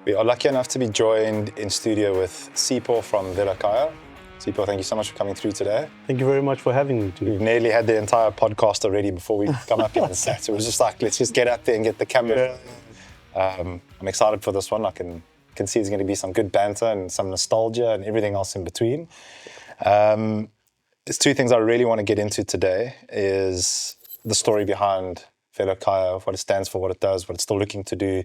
We are lucky enough to be joined in studio with Sipho from Velokhaya. Sipho, thank you so much for coming through today. Thank you very much for having me too. We've nearly had the entire podcast already before we come up here and sat. So it was just like, let's just get up there and get the camera. I'm excited for this one. I can see there's going to be some good banter and some nostalgia and everything else in between. There's two things I really want to get into today is the story behind Velokhaya, what it stands for, what it does, what it's still looking to do.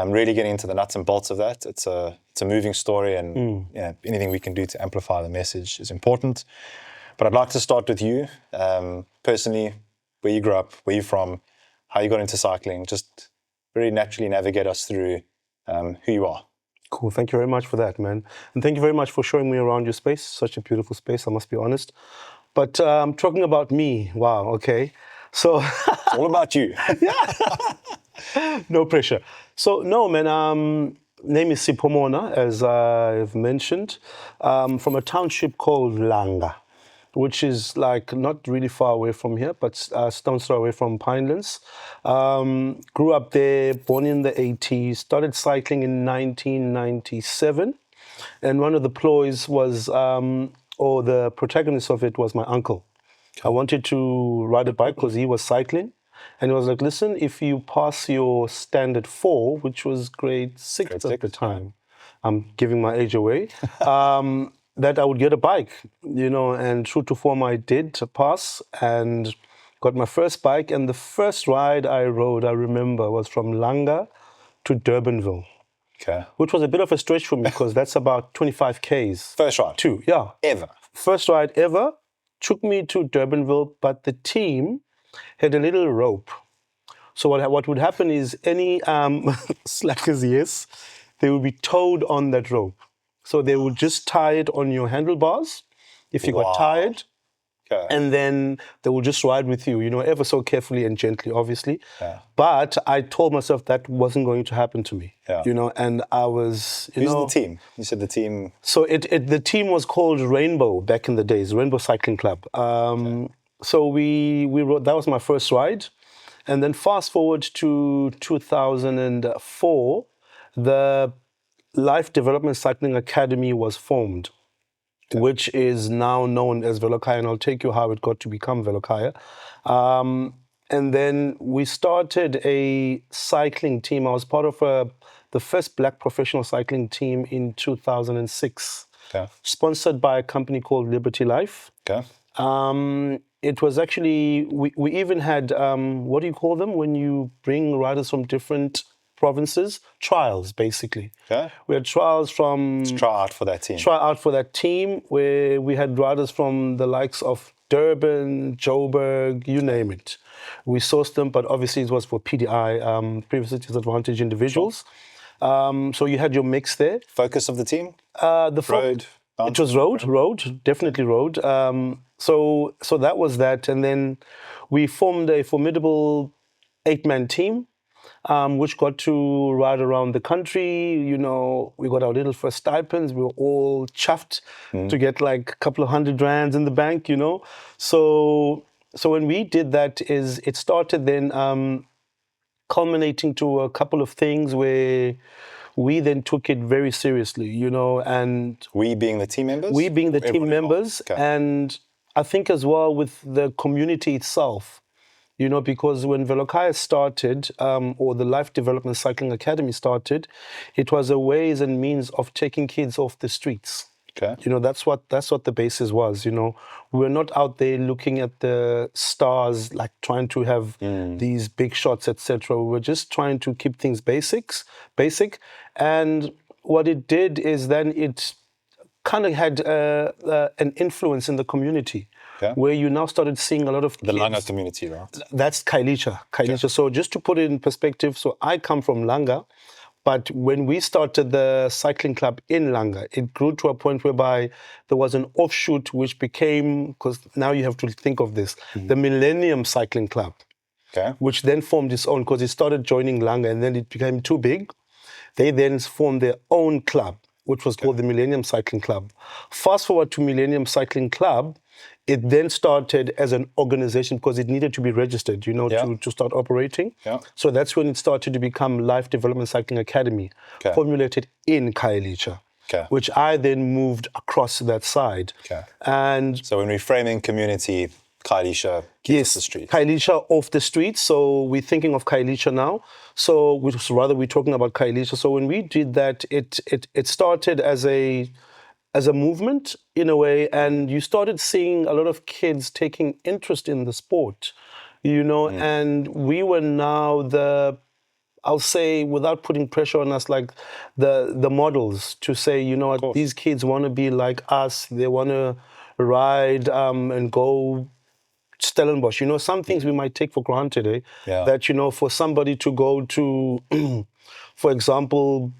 Really getting into the nuts and bolts of that. It's a moving story, and anything we can do to amplify the message is important. But I'd like to start with you, personally, where you grew up, where you're from, how you got into cycling. Just very naturally navigate us through who you are. Cool. Thank you very much for that, man. And thank you very much for showing me around your space. Such a beautiful space, I must be honest. But talking about me, wow, okay. So it's all about you. No pressure. So no, man, name is Sipho Mona, as I've mentioned, from a township called Langa, which is like not really far away from here, but stone's throw away from Pinelands. Grew up there, born in the 80s, started cycling in 1997. And one of the ploys was, or the protagonist of it was my uncle. I wanted to ride a bike because he was cycling. And he was like, listen, if you pass your standard 4, which was grade 6 at the time, I'm giving my age away, that I would get a bike, and true to form, I did pass and got my first bike. And the first ride I rode, I remember, was from Langa to Durbanville. Okay. Which was a bit of a stretch for me because that's about 25 Ks. First ride? Ever? First ride ever. Took me to Durbanville, but the team had a little rope. So what would happen is any slackers, they would be towed on that rope. So they would just tie it on your handlebars if you got tired. Okay. And then they would just ride with you, ever so carefully and gently, obviously. Yeah. But I told myself that wasn't going to happen to me, and I was, Who's the team? You said the team. So the team was called Rainbow back in the days, Rainbow Cycling Club. So we rode, that was my first ride. And then fast forward to 2004, the Life Development Cycling Academy was formed, which is now known as Velokhaya, and I'll take you how it got to become Velokhaya. And then we started a cycling team. I was part of the first black professional cycling team in 2006, sponsored by a company called Liberty Life. Okay. It was actually, we even had, what do you call them when you bring riders from different provinces? Trials, basically. Okay. We had trials from... Try out for that team. Try out for that team, where we had riders from the likes of Durban, Joburg, you name it. We sourced them, but obviously it was for PDI, previous disadvantaged individuals. So you had your mix there. Focus of the team? Road. It was road, definitely road. So that was that. And then we formed a formidable 8-man team, which got to ride around the country. We got our little first stipends. We were all chuffed to get like a couple of $100 in the bank, So when we did that, it started then culminating to a couple of things where we then took it very seriously, and... We being the team members? We being the team members. Okay. And I think as well with the community itself, because when Velokhaya started, or the Life Development Cycling Academy started, it was a ways and means of taking kids off the streets. Okay. That's what the basis was, We're not out there looking at the stars, like trying to have these big shots, etc. We were just trying to keep things basic. And what it did is then it kind of had an influence in the community, where you now started seeing a lot of kids. The Langa community, right? That's Kailicha. Okay. So just to put it in perspective, so I come from Langa, but when we started the cycling club in Langa, it grew to a point whereby there was an offshoot which became, because now you have to think of this, the Millennium Cycling Club, which then formed its own, because it started joining Langa and then it became too big. They then formed their own club, which was called the Millennium Cycling Club. Fast forward to Millennium Cycling Club, it then started as an organization because it needed to be registered, to start operating. Yeah. So that's when it started to become Life Development Cycling Academy, formulated in Khayelitsha, which I then moved across that side. And so when we're framing community, Khayelitsha keeps the street. Khayelitsha off the street. So we're thinking of Khayelitsha now. So we're talking about Khayelitsha. So when we did that, it started as a movement in a way, and you started seeing a lot of kids taking interest in the sport, and we were now I'll say, without putting pressure on us, like the models to say, these kids want to be like us. They want to ride and go Stellenbosch. Some things we might take for granted, that, for somebody to go to, for example,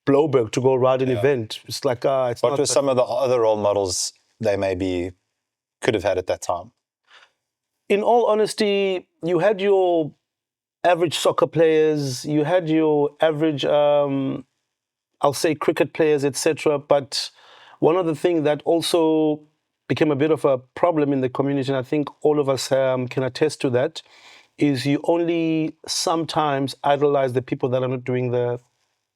Bloberg to go ride an event. It's like, it's what were some of the other role models they could have had at that time? In all honesty, you had your average soccer players, you had your average, I'll say, cricket players, etc. But one of the things that also became a bit of a problem in the community, and I think all of us can attest to that, is you only sometimes idolize the people that are not doing the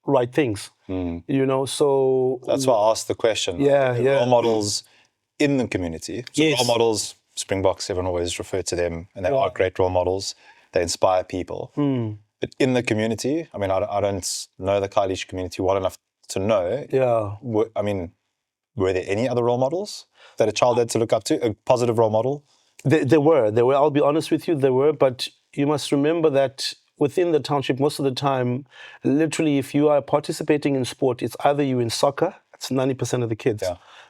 right things. So that's why I asked the question. Role models in the community. So role models, Springboks, everyone always refer to them, and they are great role models. They inspire people. But in the community, I mean, I don't know the Khayelitsha community well enough to know. Were there any other role models that a child had to look up to? A positive role model? There were. I'll be honest with you, there were. But you must remember that within the township, most of the time, literally, if you are participating in sport, it's either you in soccer, it's 90% of the kids.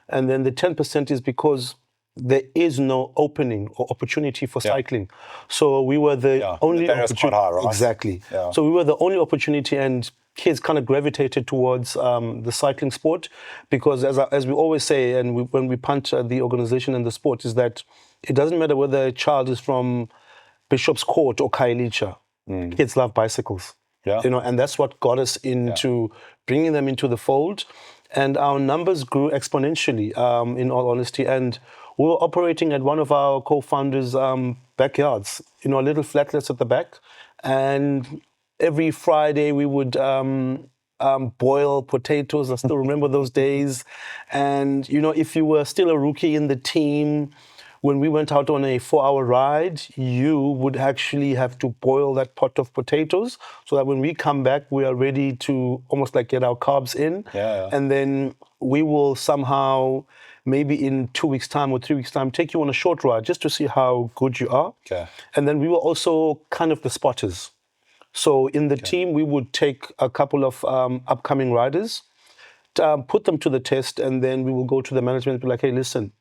And then the 10% is because there is no opening or opportunity for cycling. So we were the only opportunity. Right? Exactly. So we were the only opportunity, and kids kind of gravitated towards the cycling sport because, as we always say, and when we punch the organization and the sport, is that it doesn't matter whether a child is from Bishop's Court or Khayelitsha. Kids love bicycles. And that's what got us into bringing them into the fold. And our numbers grew exponentially, in all honesty. And we were operating at one of our co-founders' backyards, little flatlets at the back. And every Friday we would boil potatoes. I still remember those days. And, if you were still a rookie in the team, when we went out on a 4-hour ride, you would actually have to boil that pot of potatoes so that when we come back, we are ready to almost like get our carbs in. And then we will somehow, maybe in 2 weeks' time or 3 weeks' time, take you on a short ride just to see how good you are. And then we were also kind of the spotters. So in the team, we would take a couple of upcoming riders, put them to the test, and then we will go to the management and be like, hey, listen,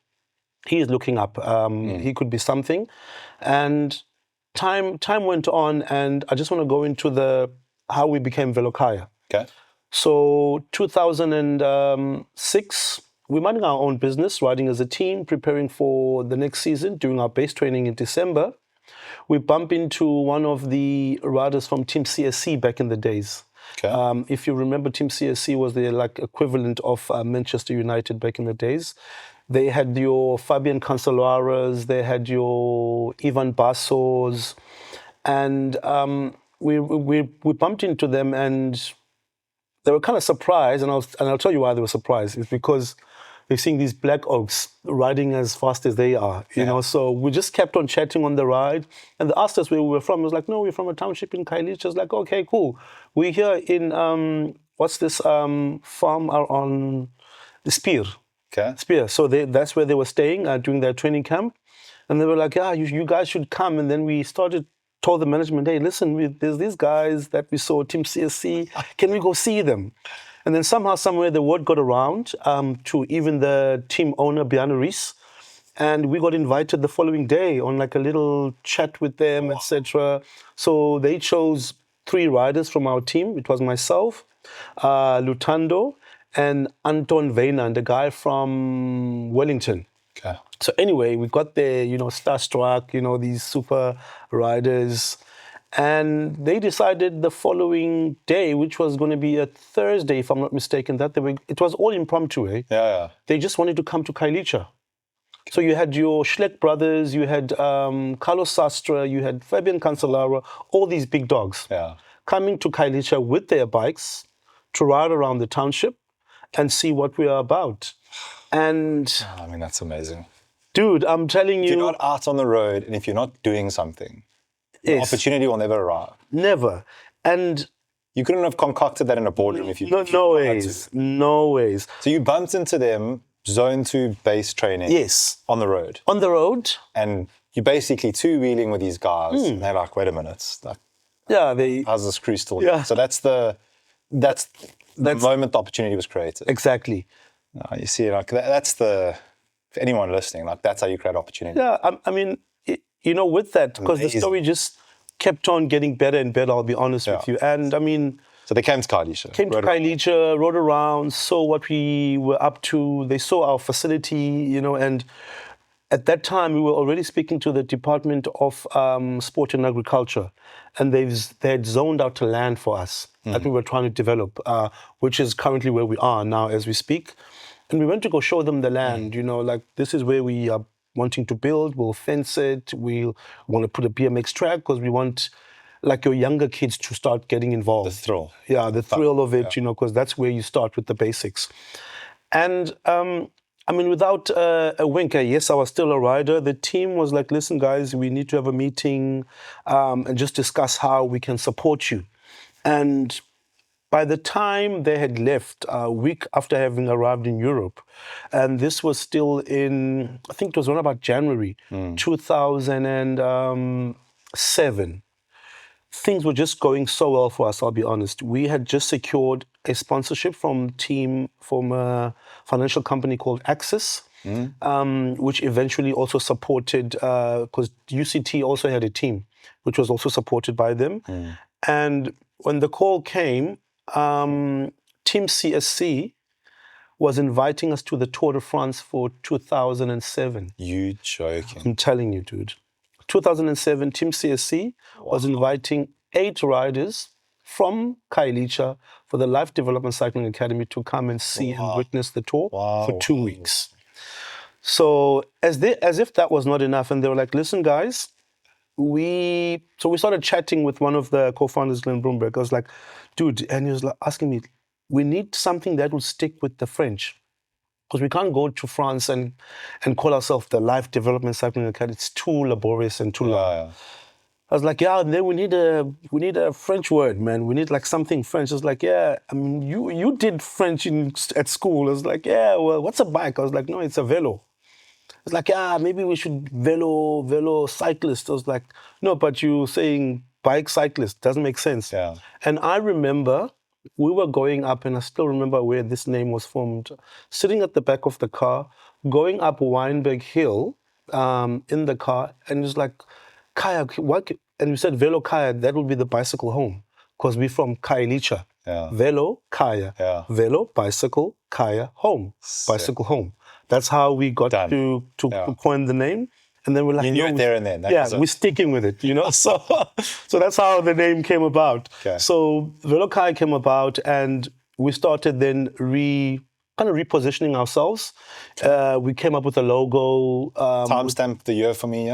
he is looking up. He could be something. And time went on, and I just want to go into how we became Velokhaya. So 2006, we're minding our own business, riding as a team, preparing for the next season, doing our base training in December. We bump into one of the riders from Team CSC back in the days. If you remember, Team CSC was the equivalent of Manchester United back in the days. They had your Fabian Cancelaras, they had your Ivan Bassos, and we bumped into them, and they were kind of surprised, and I'll tell you why they were surprised. It's because they're seeing these black oaks riding as fast as they are, So we just kept on chatting on the ride, and they asked us where we were from. I was like, no, we're from a township in Khayelitsha. I was like, okay, cool. We're here in, what's this farm on the Spear. Spear. So that's where they were staying during their training camp. And they were like, you guys should come. And then we told the management, hey, listen, there's these guys that we saw, Team CSC. Can we go see them? And then somehow, somewhere, the word got around to even the team owner, Biana Rees. And we got invited the following day on a little chat with them, etc. So they chose 3 riders from our team. It was myself, Lutando, and Anton Vena, the guy from Wellington. So anyway, we got there, starstruck, these super riders. And they decided the following day, which was going to be a Thursday, if I'm not mistaken, that it was all impromptu, eh? Yeah. They just wanted to come to Khayelitsha. So you had your Schleck brothers, you had Carlos Sastre, you had Fabian Cancellara, all these big dogs coming to Khayelitsha with their bikes to ride around the township and see what we are about. And I mean, that's amazing. dude, I'm telling you, If you're not out on the road and if you're not doing something, the opportunity will never arrive. Never. And you couldn't have concocted that in a boardroom if you... No ways. No ways. So you bumped into them, Zone 2 base training. Yes. On the road. On the road. And you're basically two-wheeling with these guys. And they're like, wait a minute. Like, how's this crew still here? So that's the moment the opportunity was created. Exactly. You see, like that's the... For anyone listening, like that's how you create opportunity. Yeah, I mean, with that, because the story just kept on getting better and better, I'll be honest with you. And I mean... So they came to Khayelitsha. Rode around, saw what we were up to. They saw our facility, and at that time we were already speaking to the Department of Sport and Agriculture, and they had zoned out a land for us that we were trying to develop, which is currently where we are now as we speak. And we went to go show them the land, like this is where we are wanting to build. We'll fence it. We'll want to put a BMX track because we want like your younger kids to start getting involved. The thrill. Yeah, the thrill of it, because that's where you start with the basics. And I mean, without a wink, yes, I was still a rider. The team was like, listen, guys, we need to have a meeting and just discuss how we can support you. And by the time they had left, a week after having arrived in Europe, and this was still in, I think it was around about January 2007, things were just going so well for us, I'll be honest. We had just secured a sponsorship from a financial company called Axis, which eventually also supported, because UCT also had a team, which was also supported by them. And when the call came, Team CSC was inviting us to the Tour de France for 2007. You joking? I'm telling you, dude. 2007, Team CSC was inviting 8 riders from Khayelitsha for the Life Development Cycling Academy to come and see and witness the tour for 2 weeks. So as if that was not enough, and they were like, listen, guys, we started chatting with one of the co-founders, Glenn Bloomberg. I was like, dude, and he was like asking me, we need something that will stick with the French. Because we can't go to France and call ourselves the Life Development Cycling Academy. It's too laborious and too long. I was like, and then we need a French word, man. We need like something French. I was like, I mean, you did French at school. I was like, well, what's a bike? I was like, no, it's a velo. It's like, maybe we should velo cyclist. I was like, no, but you saying bike cyclist doesn't make sense. Yeah. And I remember we were going up, and I still remember where this name was formed, sitting at the back of the car, going up Weinberg Hill in the car, and it was like, Kaya, what? And we said, Velokhaya, that will be the bicycle home, because we're from Khayelitsha. Velokhaya. Velo, bicycle, Kaya, home. Bicycle home. That's how we got to coin the name. And then we're like, you knew it there and then. We're sticking with it, So that's how the name came about. Okay. So Velokhaya came about, and we started then kind of repositioning ourselves. We came up with a logo. Timestamp the year for me,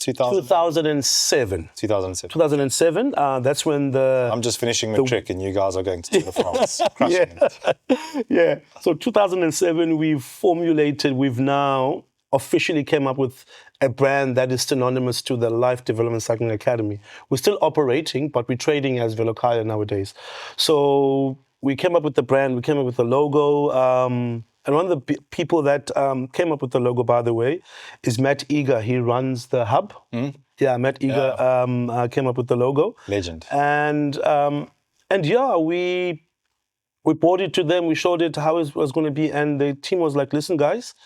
2007. 2007. 2007. That's when I'm just finishing the trick, and you guys are going to Tour de France. Crushing it. So 2007, we've now officially came up with a brand that is synonymous to the Life Development Cycling Academy. We're still operating, but we're trading as Velokhaya nowadays. So we came up with the brand, we came up with the logo. And one of the people that came up with the logo, by the way, is Matt Eager. He runs the hub. Yeah, Matt Eager came up with the logo. Legend. And we brought it to them. We showed it how it was going to be. And the team was like, listen, guys,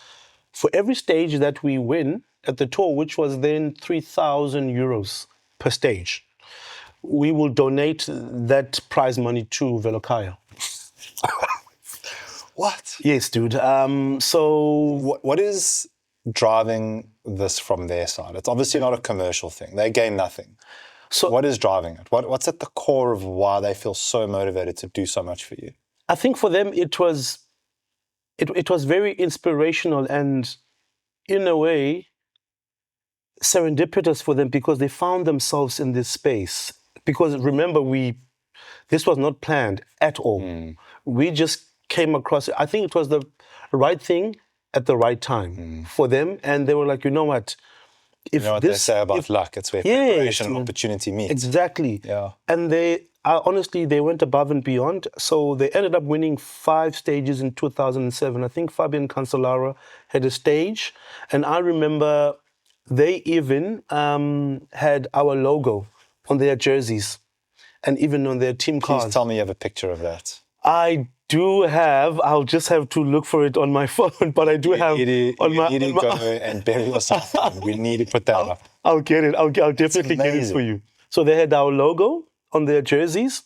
for every stage that we win at the tour, which was then 3,000 euros per stage, we will donate that prize money to Velokhaya. What? Yes, dude. So what is driving this from their side? It's obviously not a commercial thing. They gain nothing. So What is driving it? What's at the core of why they feel so motivated to do so much for you? I think for them it was very inspirational and in a way serendipitous for them because they found themselves in this space. Because remember, this was not planned at all. We just came across it. I think it was the right thing at the right time for them, and they were like, you know what? If You know what they say about luck? It's where preparation and opportunity meet. Exactly. Yeah. And they honestly, they went above and beyond. So they ended up winning 5 stages in 2007. I think Fabian Cancellara had a stage, and I remember they even had our logo on their jerseys and even on their team cars. Please tell me you have a picture of that. I do have. I'll just have to look for it on my phone, but I do have. You need to go and bury yourself. We need to put that up. I'll get it. I'll definitely get it for you. So they had our logo on their jerseys,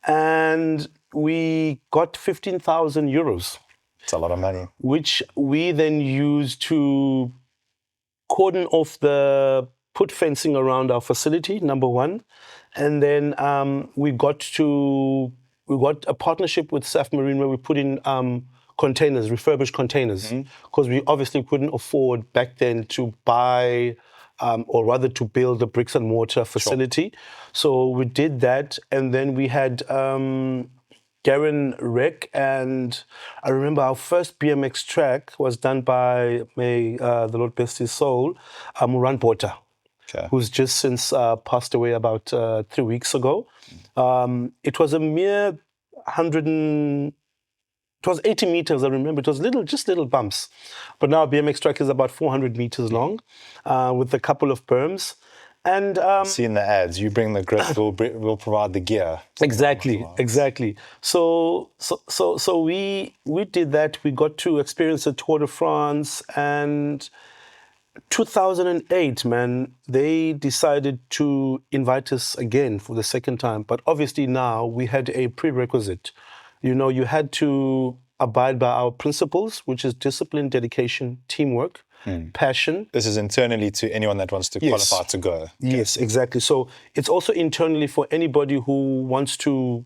and we got 15,000 euros. It's a lot of money. Which we then used to cordon off put fencing around our facility, number one. And then we got a partnership with Saf Marine where we put in containers, refurbished containers, because we obviously couldn't afford back then to buy or rather to build a bricks and mortar facility. Sure. So we did that, and then we had Garen Rec, and I remember our first BMX track was done by, may the Lord bless his soul, Moran Bota. Okay. Who's just since passed away about 3 weeks ago. It was a mere 80 meters, I remember. It was just little bumps. But now BMX track is about 400 meters long with a couple of berms. And see in the ads, you bring the grip, we'll provide the gear. Exactly. So we did that. We got to experience the Tour de France, and 2008, man, they decided to invite us again for the second time. But obviously now we had a prerequisite. You know, you had to abide by our principles, which is discipline, dedication, teamwork, passion. This is internally to anyone that wants to qualify to go. Yes, exactly. So it's also internally for anybody who wants to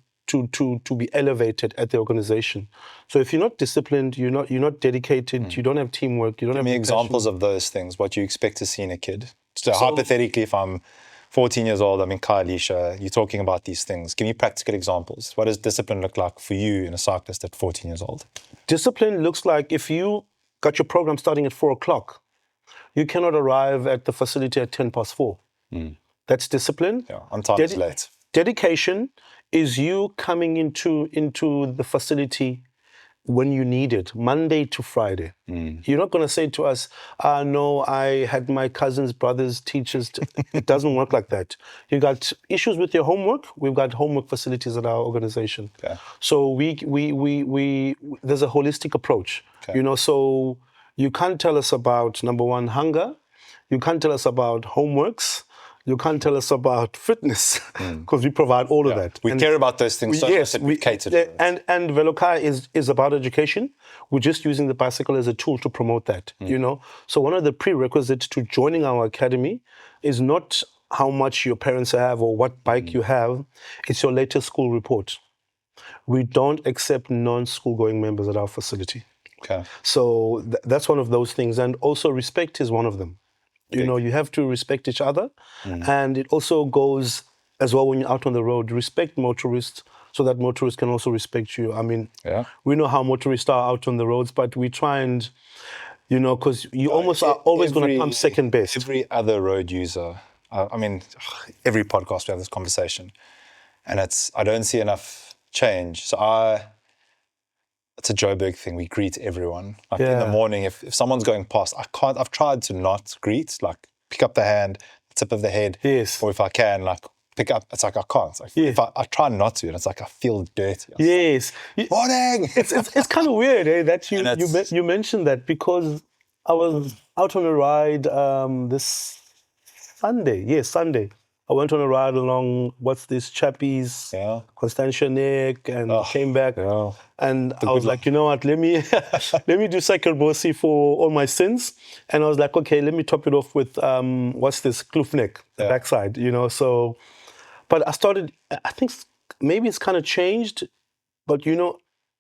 be elevated at the organization. So if you're not disciplined, you're not dedicated, you don't have teamwork, you don't have examples of those things, what you expect to see in a kid. So hypothetically, if I'm 14 years old, I'm in Khayelitsha, you're talking about these things. Give me practical examples. What does discipline look like for you in a cyclist at 14 years old? Discipline looks like if you got your program starting at 4 o'clock, you cannot arrive at the facility at 10 past 4. That's discipline. Yeah, on time is late. Dedication is you coming into the facility when you need it, Monday to Friday. You're not going to say to us, no, I had my cousins, brothers, teachers. It doesn't work like that. You got issues with your homework. We've got homework facilities at our organization. Okay. So there's a holistic approach. Okay. You know, so you can't tell us about, number one, hunger. You can't tell us about homeworks. You can't tell us about fitness because we provide all of that. We care about those things. We cater to it. And Velokhaya is about education. We're just using the bicycle as a tool to promote that, you know. So one of the prerequisites to joining our academy is not how much your parents have or what bike you have. It's your latest school report. We don't accept non-school going members at our facility. Okay. So that's one of those things. And also respect is one of them. You know, you have to respect each other. And it also goes as well when you're out on the road. Respect motorists so that motorists can also respect you. I mean, we know how motorists are out on the roads, but we try and, you know, because you almost are always going to come second best. Every other road user, I mean, every podcast we have this conversation. And I don't see enough change. So it's a Joburg thing. We greet everyone. Like in the morning, if someone's going past, I've tried to not greet, like pick up the hand, tip of the head. Yes. Or if I can, like pick up, it's like I can't. It's like, if I try not to, and it's like I feel dirty. Yes. Morning! It's kind of weird, that you mentioned that, because I was out on a ride this Sunday. Yes, Sunday. I went on a ride along, Chappies, Constantia Neck, and came back. Yeah. And I was like, you know what, let me do Cycle Bossy for all my sins. And I was like, okay, let me top it off with, Kloofneck, the backside, you know. So But I think maybe it's kind of changed, but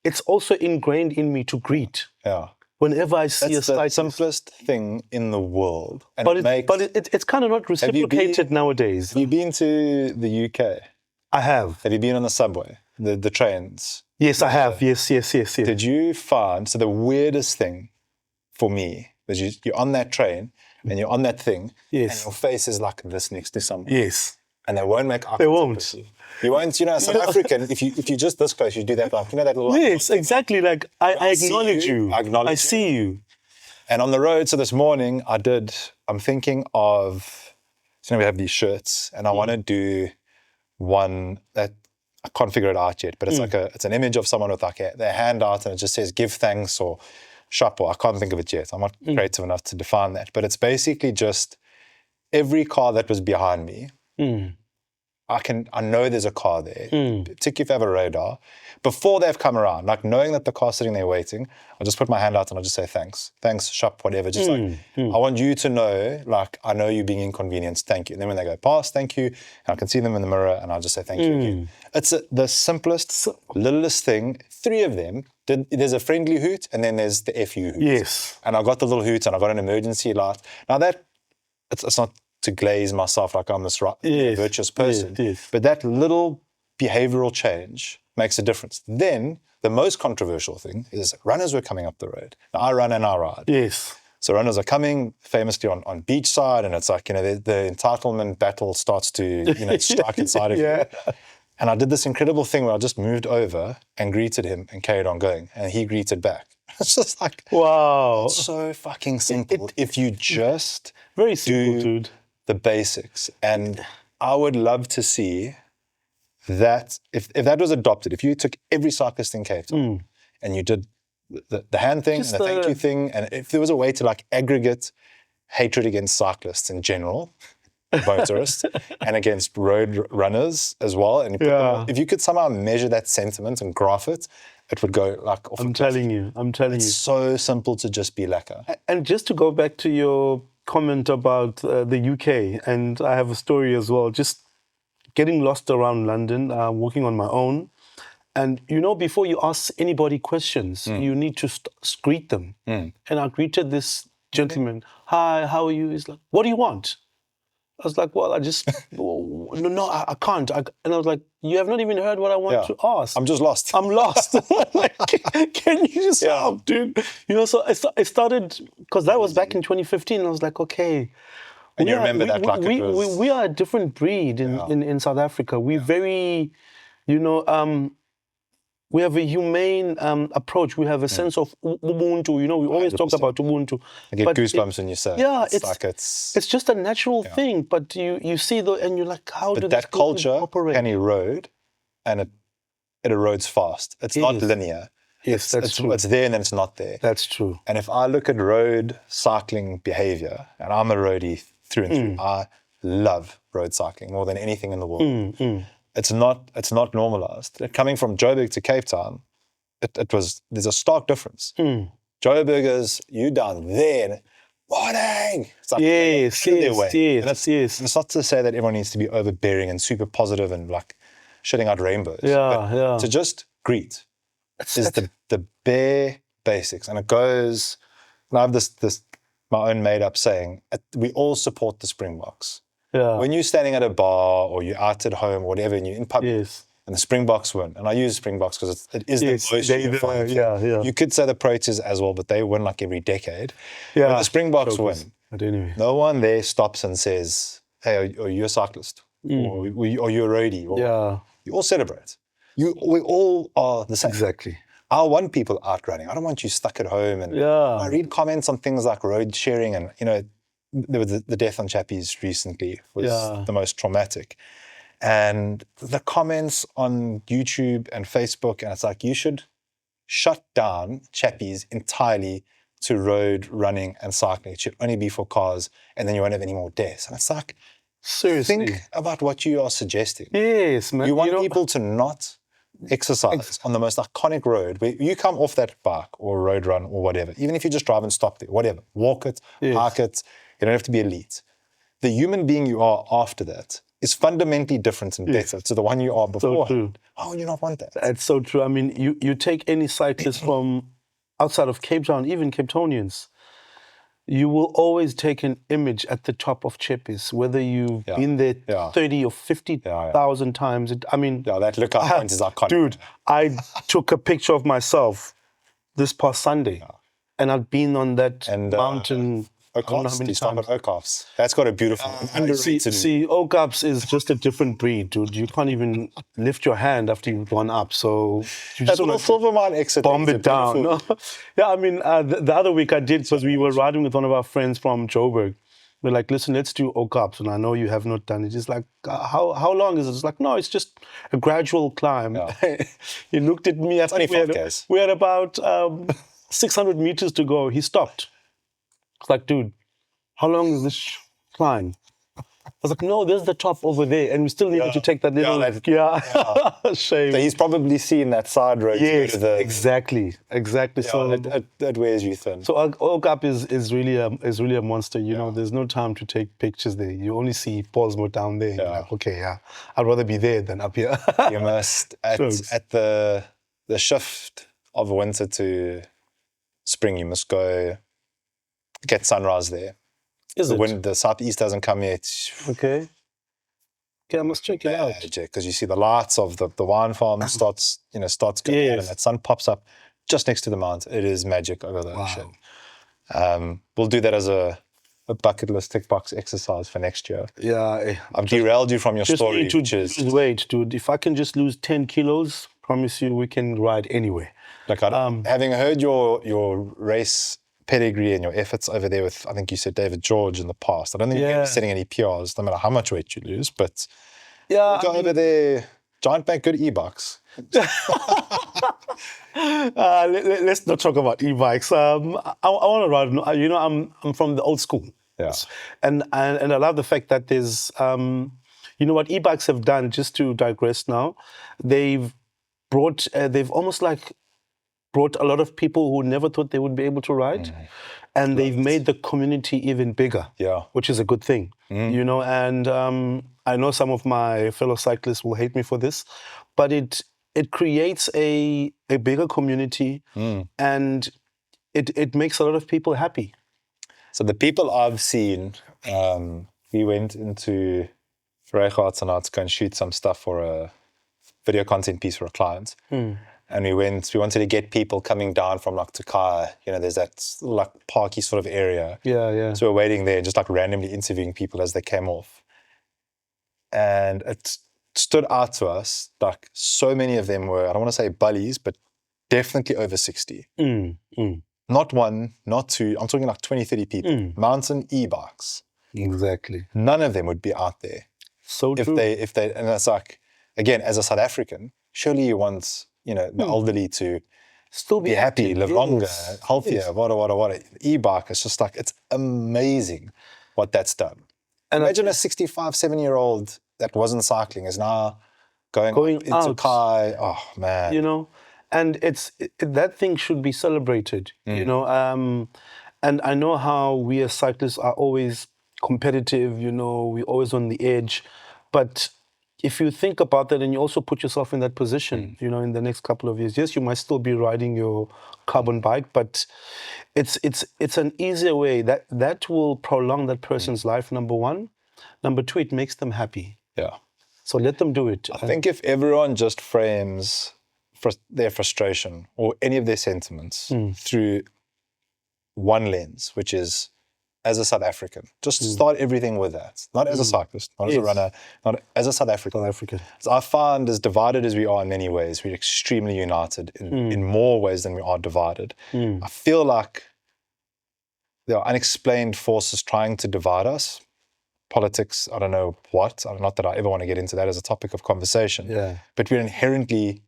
it's also ingrained in me to greet. Yeah. Whenever I see That's the simplest thing in the world. And it's kind of not reciprocated nowadays. Have you been to the UK? I have. Have you been on the subway, the trains? Yes, I have. Yes. Did you find, so the weirdest thing for me was you're on that train and you're on that thing, and your face is like this next to someone. Yes. And they won't make eye They contact won't. with you. You won't, South African, if you're just this close, you do that, like, that little... Yes, exactly. Like, I acknowledge you. I see you. And on the road, so this morning, I'm thinking of, we have these shirts, and I want to do one that, I can't figure it out yet, but it's it's an image of someone with like their hand out, and it just says, give thanks, or shop, or I can't think of it yet. I'm not creative enough to define that. But it's basically just every car that was behind me, I know there's a car there, particularly if I have a radar. Before they've come around, like knowing that the car's sitting there waiting, I'll just put my hand out and I'll just say thanks, shop, whatever. Just I want you to know, like, I know you're being inconvenienced, thank you. And then when they go past, thank you, and I can see them in the mirror and I'll just say thank you again. It's the simplest, littlest thing. 3 of them, there's a friendly hoot and then there's the FU hoot. Yes. And I got the little hoot and I got an emergency light. Now it's not to glaze myself like I'm this virtuous person. Yes. But that little behavioral change makes a difference. Then the most controversial thing is runners were coming up the road. Now I run and I ride. Yes. So runners are coming famously on beachside, and it's like, the entitlement battle starts to, strike inside of you. And I did this incredible thing where I just moved over and greeted him and carried on going. And he greeted back. It's just like, wow. It's so fucking simple. If you just very simple, dude. The basics. And I would love to see that, if that was adopted, if you took every cyclist in Cape Town and you did the hand thing and the thank you thing, and if there was a way to like aggregate hatred against cyclists in general, motorists, and against road runners as well, and if you could somehow measure that sentiment and graph it, it would go like off. I'm telling you. It's so simple to just be lacquer. And just to go back to your comment about the UK, and I have a story as well, just getting lost around London, walking on my own. And, before you ask anybody questions, you need to greet them. And I greeted this gentleman. Hi, how are you? He's like, what do you want? I was like, well, I just, no, I can't. And I was like, you have not even heard what I want to ask. I'm just lost. I'm lost. Like, can you just help, dude? So it started, because that was back in 2015. And I was like, okay. And you remember that like it was... We are a different breed in South Africa. We're very, we have a humane approach. We have a sense of ubuntu. We always 100%. Talk about ubuntu. I get goosebumps when you say. Yeah, it's just a natural thing. But you see and you're like, how do that culture operate? Can erode, and it erodes fast. It's not linear. Yes, that's true. It's there and then it's not there. That's true. And if I look at road cycling behavior, and I'm a roadie through and through, I love road cycling more than anything in the world. It's not normalized. Coming from Joburg to Cape Town, there's a stark difference. Joburg is, you down there, morning. It's like, yes. It's not to say that everyone needs to be overbearing and super positive and like shitting out rainbows. But to just greet is the bare basics. And it goes, and I have this my own made up saying, we all support the Springboks. Yeah. When you're standing at a bar or you're out at home or whatever, and you're in public, and the Springboks win, and I use Springboks because it is the most unified. You could say the Proteas as well, but they win like every decade. Yeah. When the Springboks win, anyway. No one there stops and says, hey, are you a cyclist? Or are you a roadie? Or, you all celebrate. We all are the same. Exactly. I want people out running. I don't want you stuck at home. And I read comments on things like road sharing, and there was the death on Chappies recently was the most traumatic. And the comments on YouTube and Facebook, and it's like, you should shut down Chappies entirely to road running and cycling. It should only be for cars, and then you won't have any more deaths. And it's like, seriously, think about what you are suggesting. Yes, man. You want people to not exercise on the most iconic road where you come off that bike or road run or whatever, even if you just drive and stop there, whatever, walk it, park it. You don't have to be elite. The human being you are after that is fundamentally different and better to the one you are before. true. How would you not want that? That's so true. I mean, you take any cyclist from outside of Cape Town, even Cape Townians, you will always take an image at the top of Cheppies, whether you've been there 30 or 50,000 times. I mean, that lookout point is iconic. Dude, I took a picture of myself this past Sunday, and I'd been on that mountain. Kaaps, do you stop at Kaaps? That's got a beautiful See, Kaaps is just a different breed, dude. You can't even lift your hand after you've gone up. So you just want to silver mine exit. Bomb it down. No? Yeah, I mean, the other week I did because we were riding with one of our friends from Joburg. We're like, listen, let's do Kaaps. And I know you have not done it. It's like, how long is it? It's like, no, it's just a gradual climb. Yeah. He looked at me. It's only 5Ks. We had about 600 meters to go. He stopped. It's like, dude, how long is this climb? I was like, no, there's the top over there, and we still needed to take that little. Shame. So he's probably seen that side road. Yes, exactly. So that wears you thin. So Kaaps is really a monster. You know, there's no time to take pictures there. You only see Paulsmo down there. You're like, okay, I'd rather be there than up here. You must at the shift of winter to spring. You must go get sunrise there. When the southeast doesn't come yet. Okay, I must check it out. Because you see the lights of the wine farm starts going out, and that sun pops up just next to the mountain. It is magic over the ocean. We'll do that as a bucket list tick box exercise for next year. Yeah, I've derailed you from your story. Just wait, dude. If I can just lose 10 kilos, promise you we can ride anywhere. Like having heard your race pedigree and your efforts over there with, I think you said David George in the past. I don't think you're setting any PRs, no matter how much weight you lose, but go over there, giant bank, good e-bikes. Let's not talk about e-bikes. I want to ride, you know, I'm from the old school. Yes. And I love the fact that there's, you know what e-bikes have done, just to digress now, they've almost like brought a lot of people who never thought they would be able to ride, and they've made the community even bigger, which is a good thing, you know. And I know some of my fellow cyclists will hate me for this, but it creates a bigger community, and it makes a lot of people happy. So the people I've seen, we went into Reichardt tonight to go and shoot some stuff for a video content piece for a client. And we wanted to get people coming down from like Velokhaya. You know, there's that like parky sort of area. Yeah. So we're waiting there, just like randomly interviewing people as they came off. And it stood out to us, like so many of them were, I don't want to say bullies, but definitely over 60. Not one, not two, I'm talking like 20, 30 people. Mountain e-bikes. Exactly. None of them would be out there. So true. If they, and it's like, again, as a South African, surely you want, you know, the elderly to still be happy, live longer, healthier, what. E-bike, it's just like, it's amazing what that's done. And imagine a 65, 7-year-old that wasn't cycling is now going into Kai. Oh, man. You know, and that thing should be celebrated, you know. And I know how we as cyclists are always competitive, you know, we're always on the edge. But if you think about that and you also put yourself in that position, you know, in the next couple of years, yes, you might still be riding your carbon bike, but it's an easier way that will prolong that person's life, number one. Number two, it makes them happy. Yeah. So let them do it. I think if everyone just frames their frustration or any of their sentiments through one lens, which is as a South African, just start everything with that. Not as a cyclist, not as a runner, not as a South African. So I find, as divided as we are in many ways, we're extremely united in more ways than we are divided. I feel like there are unexplained forces trying to divide us. Politics, I don't know what. Not that I ever want to get into that as a topic of conversation. Yeah. But we're inherently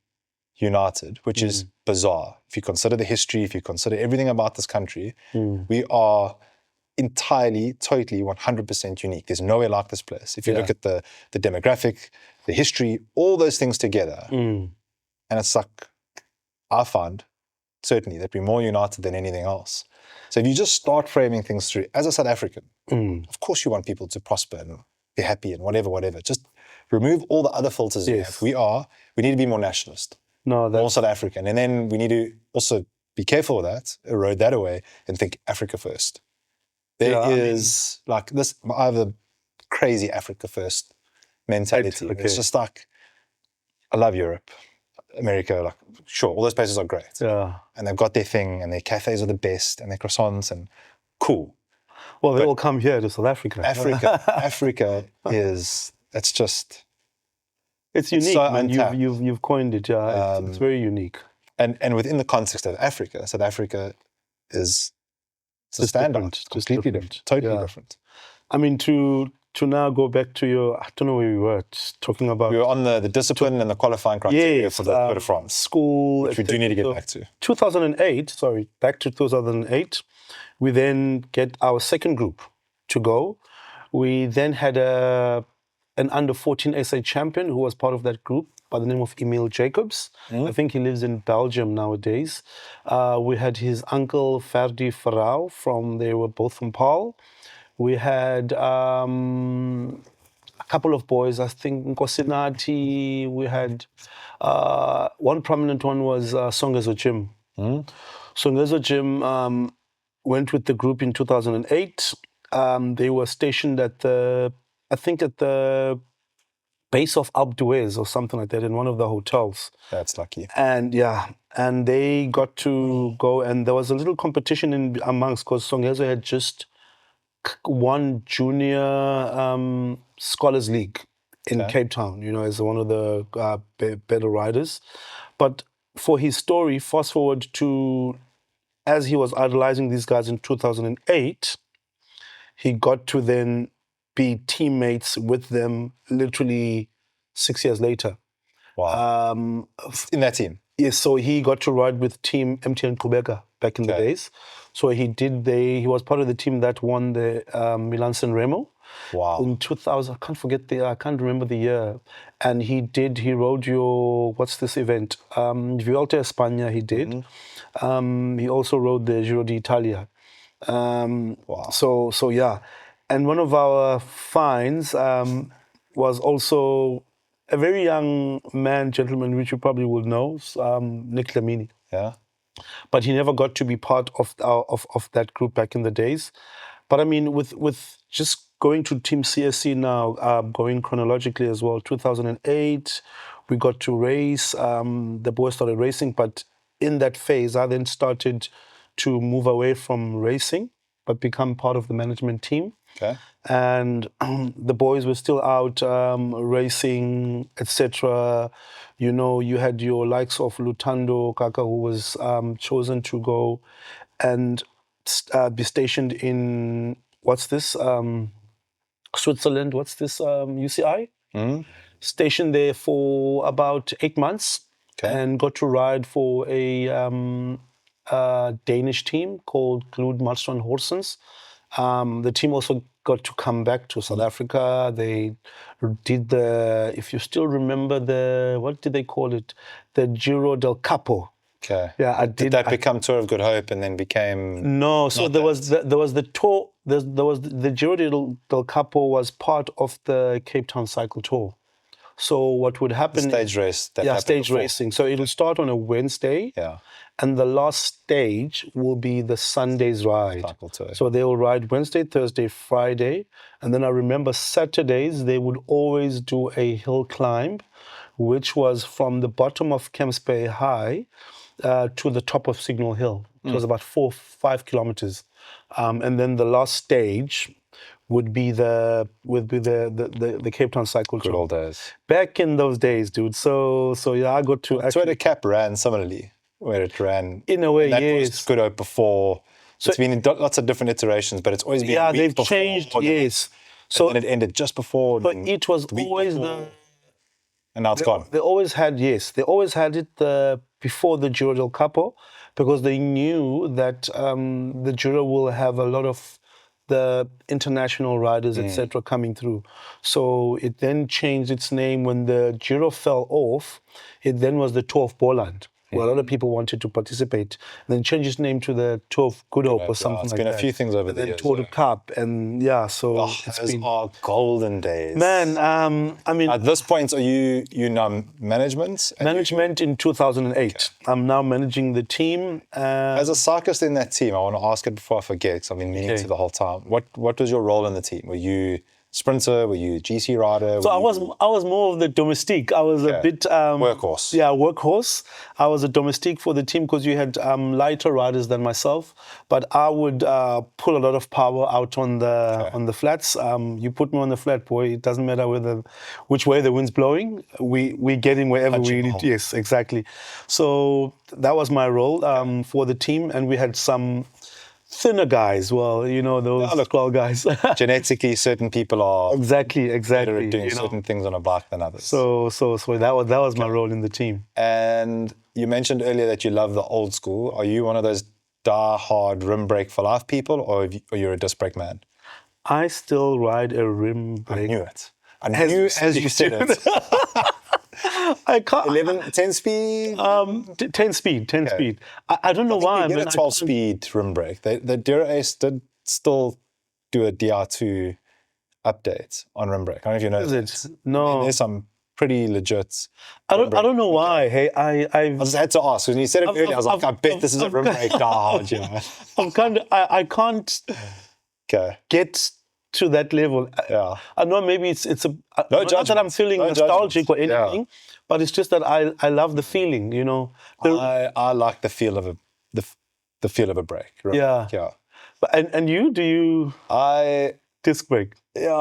united, which is bizarre. If you consider the history, if you consider everything about this country, we are entirely, totally, 100% unique. There's nowhere like this place. If you look at the demographic, the history, all those things together, and it's like, I find, certainly, that we're more united than anything else. So if you just start framing things through, as a South African, of course you want people to prosper and be happy and whatever. Just remove all the other filters you Yes. have. We need to be more nationalist, No, more that's South African. And then we need to also be careful with that, erode that away and think Africa first. There is like this, I have a crazy Africa first mentality. okay. It's just like, I love Europe, America, like, sure, all those places are great. yeah. And they've got their thing and their cafes are the best and their croissants and cool. Well, they all come here to South Africa. Africa is, it's just, it's unique, so man. untapped. You've coined it. Yeah, it's very unique. And within the context of Africa, South Africa is a Just standout. different, It's just completely different, totally different. I mean, to now go back to your, I don't know where we were, just talking about. We were on the discipline and the qualifying criteria for the Tour de France, school, which we do need to get back to. 2008, sorry, back to 2008, we then get our second group to go. We then had an under-14 SA champion who was part of that group by the name of Emil Jacobs. I think he lives in Belgium nowadays. We had his uncle Ferdi Farau they were both from Paarl. We had a couple of boys, I think Nkosinati. We had one prominent one was Songezo Jim. Songezo Jim went with the group in 2008. They were stationed at the base of Alpe d'Huez or something like that in one of the hotels. That's lucky. And they got to go, and there was a little competition amongst, because Songezo had just won junior Scholars League in Cape Town, as one of the better riders. But for his story, fast forward to as he was idolizing these guys in 2008, he got to then be teammates with them literally 6 years later. Wow. In that team? Yes, so he got to ride with Team MTN Qhubeka back in the days. So he was part of the team that won the Milan-San Remo. Wow. In 2000, I can't remember the year. And he rode what's this event? Vuelta a España he did. He also rode the Giro d'Italia. Wow. So yeah. And one of our finds was also a very young gentleman, which you probably will know, Nick Dlamini. Yeah. But he never got to be part of that group back in the days. But I mean, with just going to Team CSC now, going chronologically as well, 2008, we got to race. The boys started racing, but in that phase, I then started to move away from racing, but become part of the management team. Okay. And the boys were still out racing, etc. You had your likes of Lutando Kaka, who was chosen to go and be stationed in, Switzerland, UCI? Stationed there for about 8 months. And got to ride for a Danish team called Glud Marstrand Horsens. The team also got to come back to South Africa. They did if you still remember what did they call it? The Giro del Capo. Okay. Yeah, Did that become Tour of Good Hope and then became? No, so there was the tour. There was the Giro del Capo was part of the Cape Town Cycle Tour. So what would happen? Stage race. Stage racing. So it'll start on a Wednesday. Yeah. And the last stage will be the Sunday's ride. Cycle tour. So they will ride Wednesday, Thursday, Friday. And then I remember Saturdays, they would always do a hill climb, which was from the bottom of Camps Bay High to the top of Signal Hill. It was about 4-5 kilometers. And then the last stage would be the Cape Town Cycle Tour. Good old days. Back in those days, dude. So yeah, I got to actually... So the Cap ran similarly, where it ran... In a way, that yes. was Good Hope before. So it's been in lots of different iterations, but it's always been yeah, they've changed, yes. So and it ended just before... But it was always before. And now it's gone. They always had it before the Giro del Capo, because they knew that the Giro will have a lot of the international riders, etc., coming through. So it then changed its name when the Giro fell off. It then was the Tour of Boland. where a lot of people wanted to participate. And then changed its name to the Tour of Good Hope or something like that. It's been a few things over and the then years. Tour de Kaaps, and so it's Those been... are golden days. Man, I mean... At this point, are you now management? Management in 2008. Okay. I'm now managing the team. As a cyclist in that team, I want to ask it before I forget, because I've been meaning to the whole time. What was your role in the team? Were you sprinter? Were you GC rider? So I was more of the domestique. I was a bit... workhorse. Yeah, workhorse. I was a domestique for the team because you had lighter riders than myself. But I would pull a lot of power out on the flats. You put me on the flat, boy, it doesn't matter which way the wind's blowing. We get in wherever we need. Yes, exactly. So that was my role for the team. And we had some thinner guys, those tall guys. Genetically, certain people are exactly better at doing certain things on a bike than others. So that was my role in the team. And you mentioned earlier that you love the old school. Are you one of those die-hard rim brake for life people, or you're a disc brake man? I still ride a rim brake. I knew it. I knew as you said it. I can't. 10 speed? 10 speed. I don't know why. You get a 12-speed rim brake. The Dura Ace did still do a DR2 update on rim brake. I don't know if you know. Is it? No. I mean, there's some pretty legit. I don't know why. Hey, I just had to ask. When you said it earlier, I was like, I bet this is a rim brake die-hard, I can't get to that level. Yeah. I know maybe it's not that I'm feeling nostalgic or anything, but it's just that I love the feeling, I like the feel of the feel of a brake. Right? Yeah. But and you, do you disc brake? Yeah,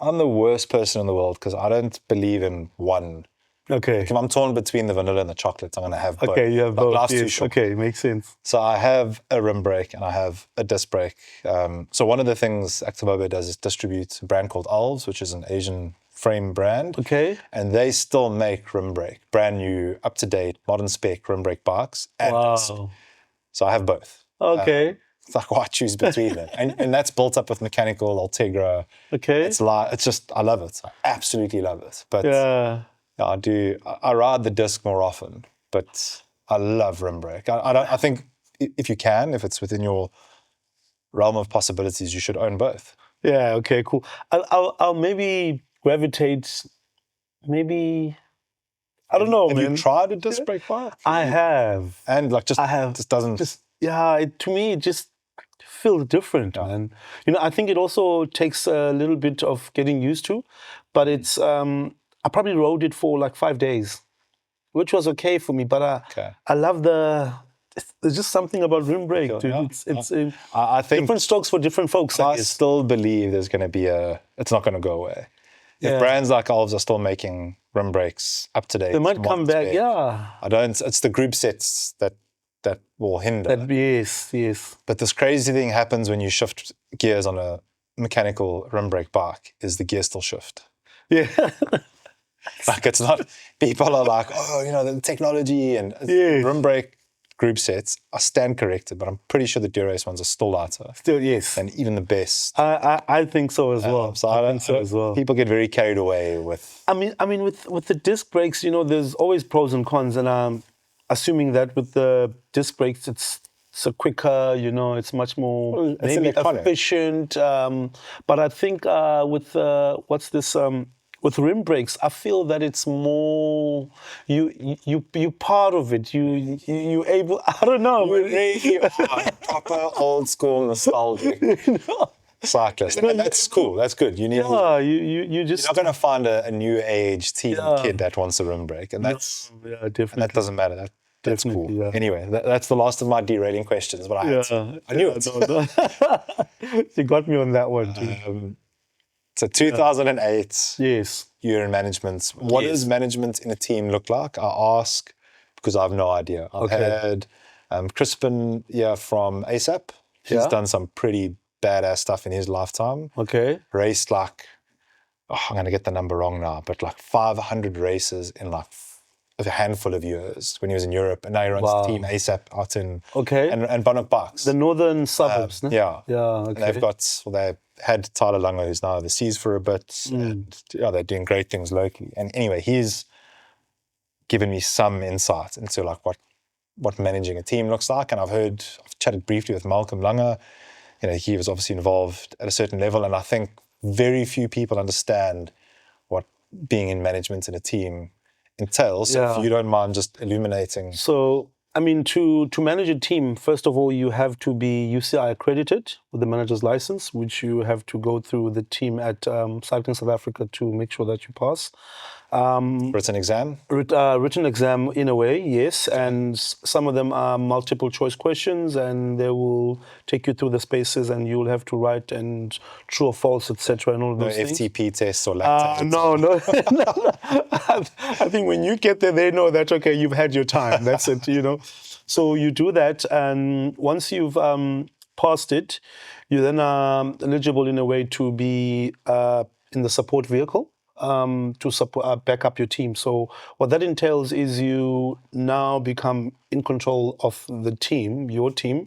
I'm the worst person in the world because I don't believe in one. Okay. If I'm torn between the vanilla and the chocolate, I'm going to have both. Okay, you have both. Life's yes. too short. Okay, makes sense. So I have a rim brake and I have a disc brake. So one of the things Activobo does is distribute a brand called Alves, which is an Asian frame brand. Okay. And they still make rim brake, brand new, up-to-date, modern spec rim brake bikes. And disc. So I have both. Okay. It's like, why choose between them? And that's built up with mechanical Ultegra. Okay. It's just, I love it. I absolutely love it. But I do. I ride the disc more often, but I love rim brake. I think if it's within your realm of possibilities, you should own both. Yeah. Okay. Cool. I'll maybe gravitate. Maybe I don't know. Have you tried a disc brake bike? I have. And just doesn't. To me, it just feels different, man. I think it also takes a little bit of getting used to, but it's. I probably rode it for like 5 days, which was okay for me. But I love there's just something about rim brake, dude. Yeah. I think different strokes for different folks. I still believe there's going to be it's not going to go away. If brands like Alves are still making rim brakes up to date, they might come back. It's the group sets that will hinder. Yes. But this crazy thing happens when you shift gears on a mechanical rim brake bike, is the gear still shift. Yeah. Like it's not, people are like, the technology and rim brake group sets, I stand corrected, but I'm pretty sure the Dura-Ace ones are still lighter. Still, yes. And even the best. I think so as well. I think so as well. People get very carried away with... I mean, with the disc brakes, there's always pros and cons, and I'm assuming that with the disc brakes, it's a quicker, it's much more maybe efficient. But I think with rim brakes, I feel that it's more you part of it. You able. I don't know. You really are proper old school nostalgic cyclist. And that's cool. That's good. You need. You just. You're not going to find a new age teen kid that wants a rim brake, and that's definitely. And that doesn't matter. That's cool. Yeah. Anyway, that's the last of my derailing questions, but I knew it. No. You got me on that one too. So 2008, yes, you're in management. What does management in a team look like? I ask because I have no idea. I've had Crispin from ASAP. He's done some pretty badass stuff in his lifetime. Okay. Raced I'm going to get the number wrong now, but like 500 races in like a handful of years when he was in Europe. And now he runs Team ASAP out in and Bonnock Bikes. The northern suburbs, no? Yeah. Yeah, okay. And they had Tyler Lungo, who's now overseas for a bit. And they're doing great things locally. And anyway, he's given me some insight into like what managing a team looks like. And I've chatted briefly with Malcolm Langer. He was obviously involved at a certain level, and I think very few people understand what being in management in a team entails. So if you don't mind just illuminating. So, I mean, to manage a team, first of all, you have to be UCI accredited with the manager's license, which you have to go through the team at Cycling South Africa to make sure that you pass. Written exam? Written exam in a way, yes. And some of them are multiple choice questions, and they will take you through the spaces, and you'll have to write and true or false, etc. and all of those things. No FTP tests or lactate? No. I think when you get there, they know that, okay, you've had your time. That's it, So you do that, and once you've passed it, you then are eligible in a way to be in the support vehicle. To support, back up your team. So what that entails is you now become in control of the team, your team,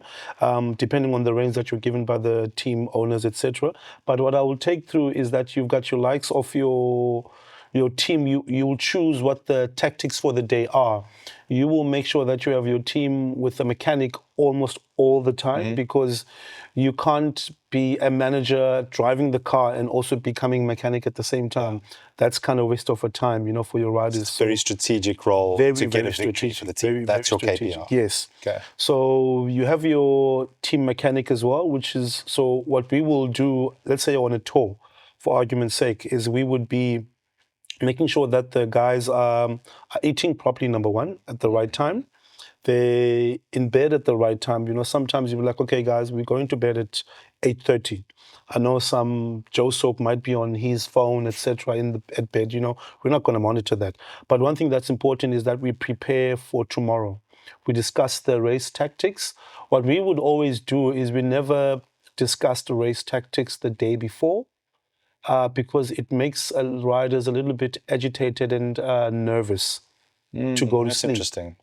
depending on the reins that you're given by the team owners, etc. But what I will take through is that you've got your likes of your team. You will choose what the tactics for the day are. You will make sure that you have your team with a mechanic almost all the time, because you can't be a manager driving the car and also becoming mechanic at the same time. That's kind of a waste of a time, for your riders. It's a very strategic role to get a victory for the team. That's your KPI. Yes. Okay. So you have your team mechanic as well, which is, so what we will do, let's say on a tour, for argument's sake, is we would be making sure that the guys are eating properly, number one, at the right time. They're in bed at the right time. Sometimes you'll be like, okay, guys, we're going to bed at 8:30. I know some Joe Soap might be on his phone, etc. at bed. We're not going to monitor that. But one thing that's important is that we prepare for tomorrow. We discuss the race tactics. What we would always do is we never discuss the race tactics the day before. Because it makes riders a little bit agitated and nervous to go to that's sleep. Interesting.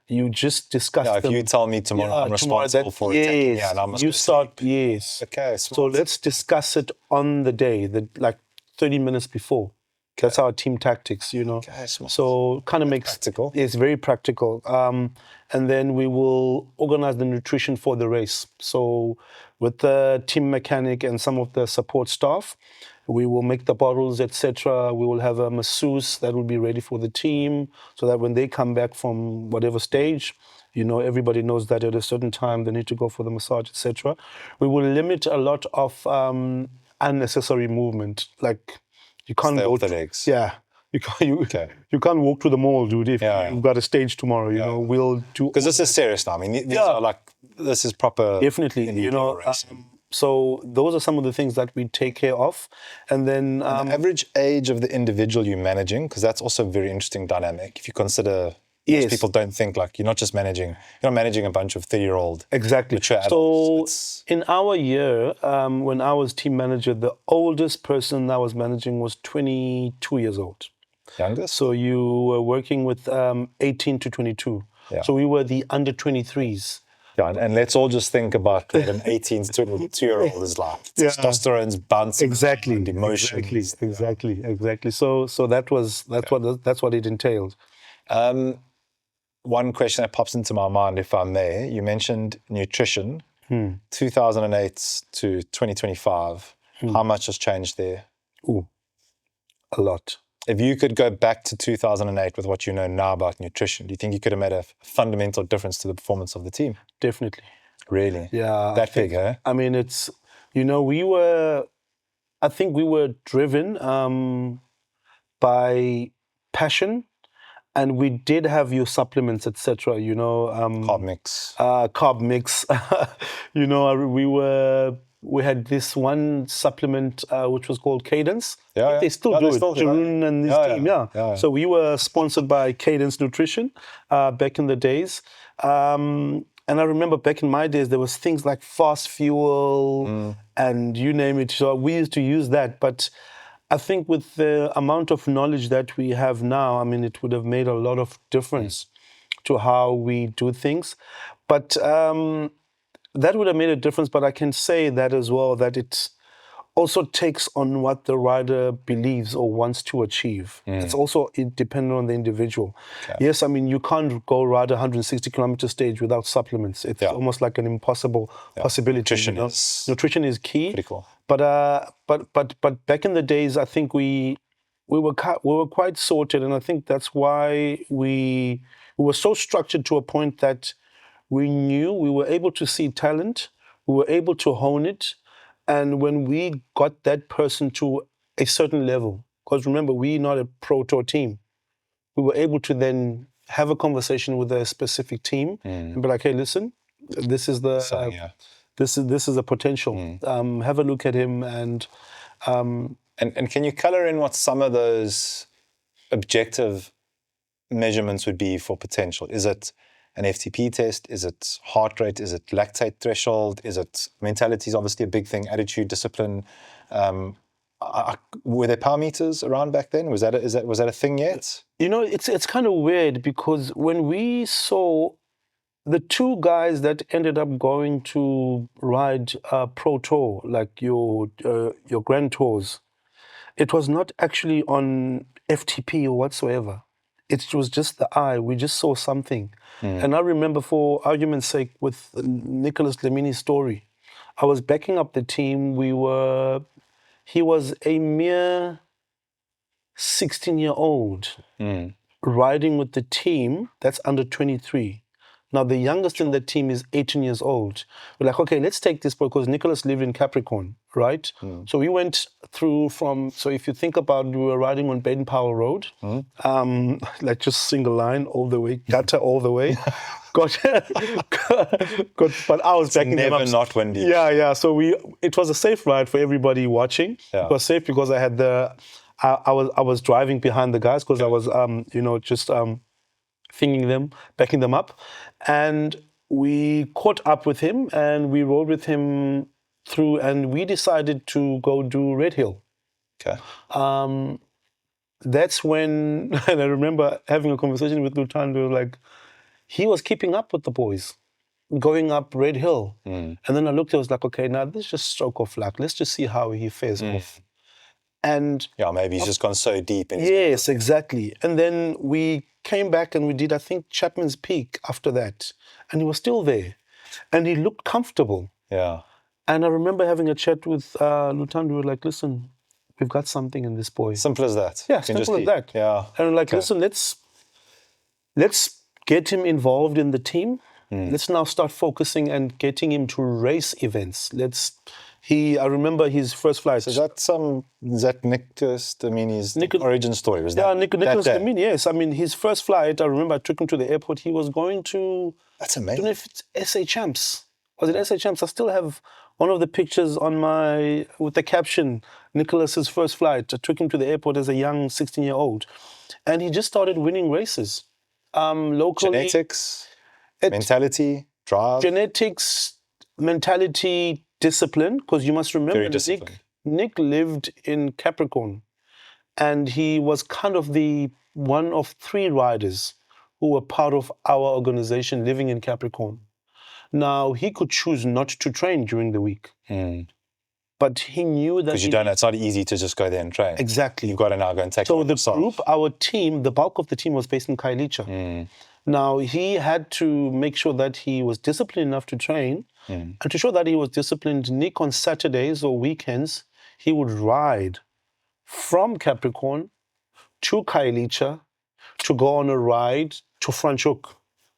You just discuss them. If you tell me tomorrow I'm responsible for attacking, and I must start. Yes. Okay. Smart. So let's discuss it on the day, like 30 minutes before. Okay. That's our team tactics, Okay, smart. So kind of makes practical. It's very practical. And then we will organize the nutrition for the race. So with the team mechanic and some of the support staff, we will make the bottles, etc. We will have a masseuse that will be ready for the team, so that when they come back from whatever stage, everybody knows that at a certain time they need to go for the massage, etc. We will limit a lot of unnecessary movement, like you can't Stay go off the legs. Yeah. You can't walk to the mall, dude. If you've got a stage tomorrow, we'll do. Because this is serious now. I mean, these are this is proper. Definitely, so those are some of the things that we take care of, and then the average age of the individual you're managing, because that's also a very interesting dynamic. If you consider, most people don't think you're not managing a bunch of 30-year-old mature adults. So in our year, when I was team manager, the oldest person I was managing was 22 years old. Youngest? So you were working with 18 to 22. Yeah. So we were the under 23s. Yeah, and let's all just think about what an 18 to 22-year-old is like. Testosterone's bouncing. Exactly. And emotions. Exactly. So that's what it entailed. One question that pops into my mind, if I may, you mentioned nutrition. 2008 to 2025. How much has changed there? Ooh, a lot. If you could go back to 2008 with what you know now about nutrition, do you think you could have made a fundamental difference to the performance of the team? Definitely. Really? Yeah. That big, huh? I mean, it's, I think we were driven by passion, and we did have your supplements, etc. Carb mix. Carb mix. We had this one supplement which was called Cadence. Yeah, they still do it. Jeroen and his team, yeah. So we were sponsored by Cadence Nutrition back in the days. And I remember back in my days, there was things like fast fuel and you name it. So we used to use that. But I think with the amount of knowledge that we have now, I mean, it would have made a lot of difference to how we do things. But that would have made a difference. But I can say that as well, that it's also takes on what the rider believes or wants to achieve. It's also dependent on the individual. Yes, I mean, you can't go ride a 160-kilometer stage without supplements. It's almost like an impossible possibility. Nutrition is key. Critical. But back in the days, I think we were quite sorted, and I think that's why we were so structured to a point that we knew we were able to see talent, we were able to hone it, and when we got that person to a certain level, because remember, we're not a pro tour team, we were able to then have a conversation with a specific team and be like, hey, listen, this is the this is a potential. Have a look at him and can you color in what some of those objective measurements would be for potential? Is it an FTP test? Is it heart rate? Is it lactate threshold? Is it mentality is obviously a big thing, attitude, discipline. Were there power meters around back then? Was that a thing yet? You know, it's kind of weird because when we saw the two guys that ended up going to ride Pro Tour, like your Grand Tours, it was not actually on FTP or whatsoever. It was just the eye. We just saw something. And I remember, for argument's sake, with Nicholas Dlamini's story, I was backing up the team. He was a mere 16-year-old riding with the team that's under 23. Now, the youngest in the team is 18 years old. We're like, okay, let's take this boy, because Nicholas lived in Capricorn, right? So we went through so if you think about it, we were riding on Baden Powell Road, like just single line all the way, gutter all the way. But I was backing them up. Never not windy. Yeah. So it was a safe ride for everybody watching. Yeah. It was safe because I had I was driving behind the guys because I was, just backing them up. And we caught up with him and we rode with him through, and we decided to go do Red Hill. Okay. That's when, and I remember having a conversation with Lutando, like, he was keeping up with the boys, going up Red Hill. And then I looked, I was like, okay, now this is just stroke of luck. Let's just see how he fares off. And maybe he's just gone so deep. Yes, exactly. And then we came back and we did, I think, Chapman's Peak after that. And he was still there. And he looked comfortable. Yeah. And I remember having a chat with Lutando. We were like, listen, we've got something in this boy. Simple as that. Yeah, simple as that. Yeah. And I'm like, listen, let's get him involved in the team. Let's now start focusing and getting him to race events. I remember his first flight. So is that Nicholas Dlamini's origin story? Was that? Nicholas Dlamini, yes. I mean, his first flight, I remember I took him to the airport. He was going to... That's amazing. I don't know if it's SA Champs. Was it SA Champs? I still have one of the pictures with the caption, Nicholas's first flight. I took him to the airport as a young 16-year-old. And he just started winning races. Locally. Genetics, mentality, drive. Genetics, mentality, discipline, because you must remember Nick lived in Capricorn, and he was kind of the one of three riders who were part of our organization living in Capricorn. Now, he could choose not to train during the week, but he knew that... Because you don't know, it's not easy to just go there and train. Exactly. You've got to now go and take So the group, our team, the bulk of the team was based in Khayelitsha. Now, he had to make sure that he was disciplined enough to train. And to show that he was disciplined, Nick, on Saturdays or weekends, he would ride from Capricorn to Khayelitsha to go on a ride to Franschhoek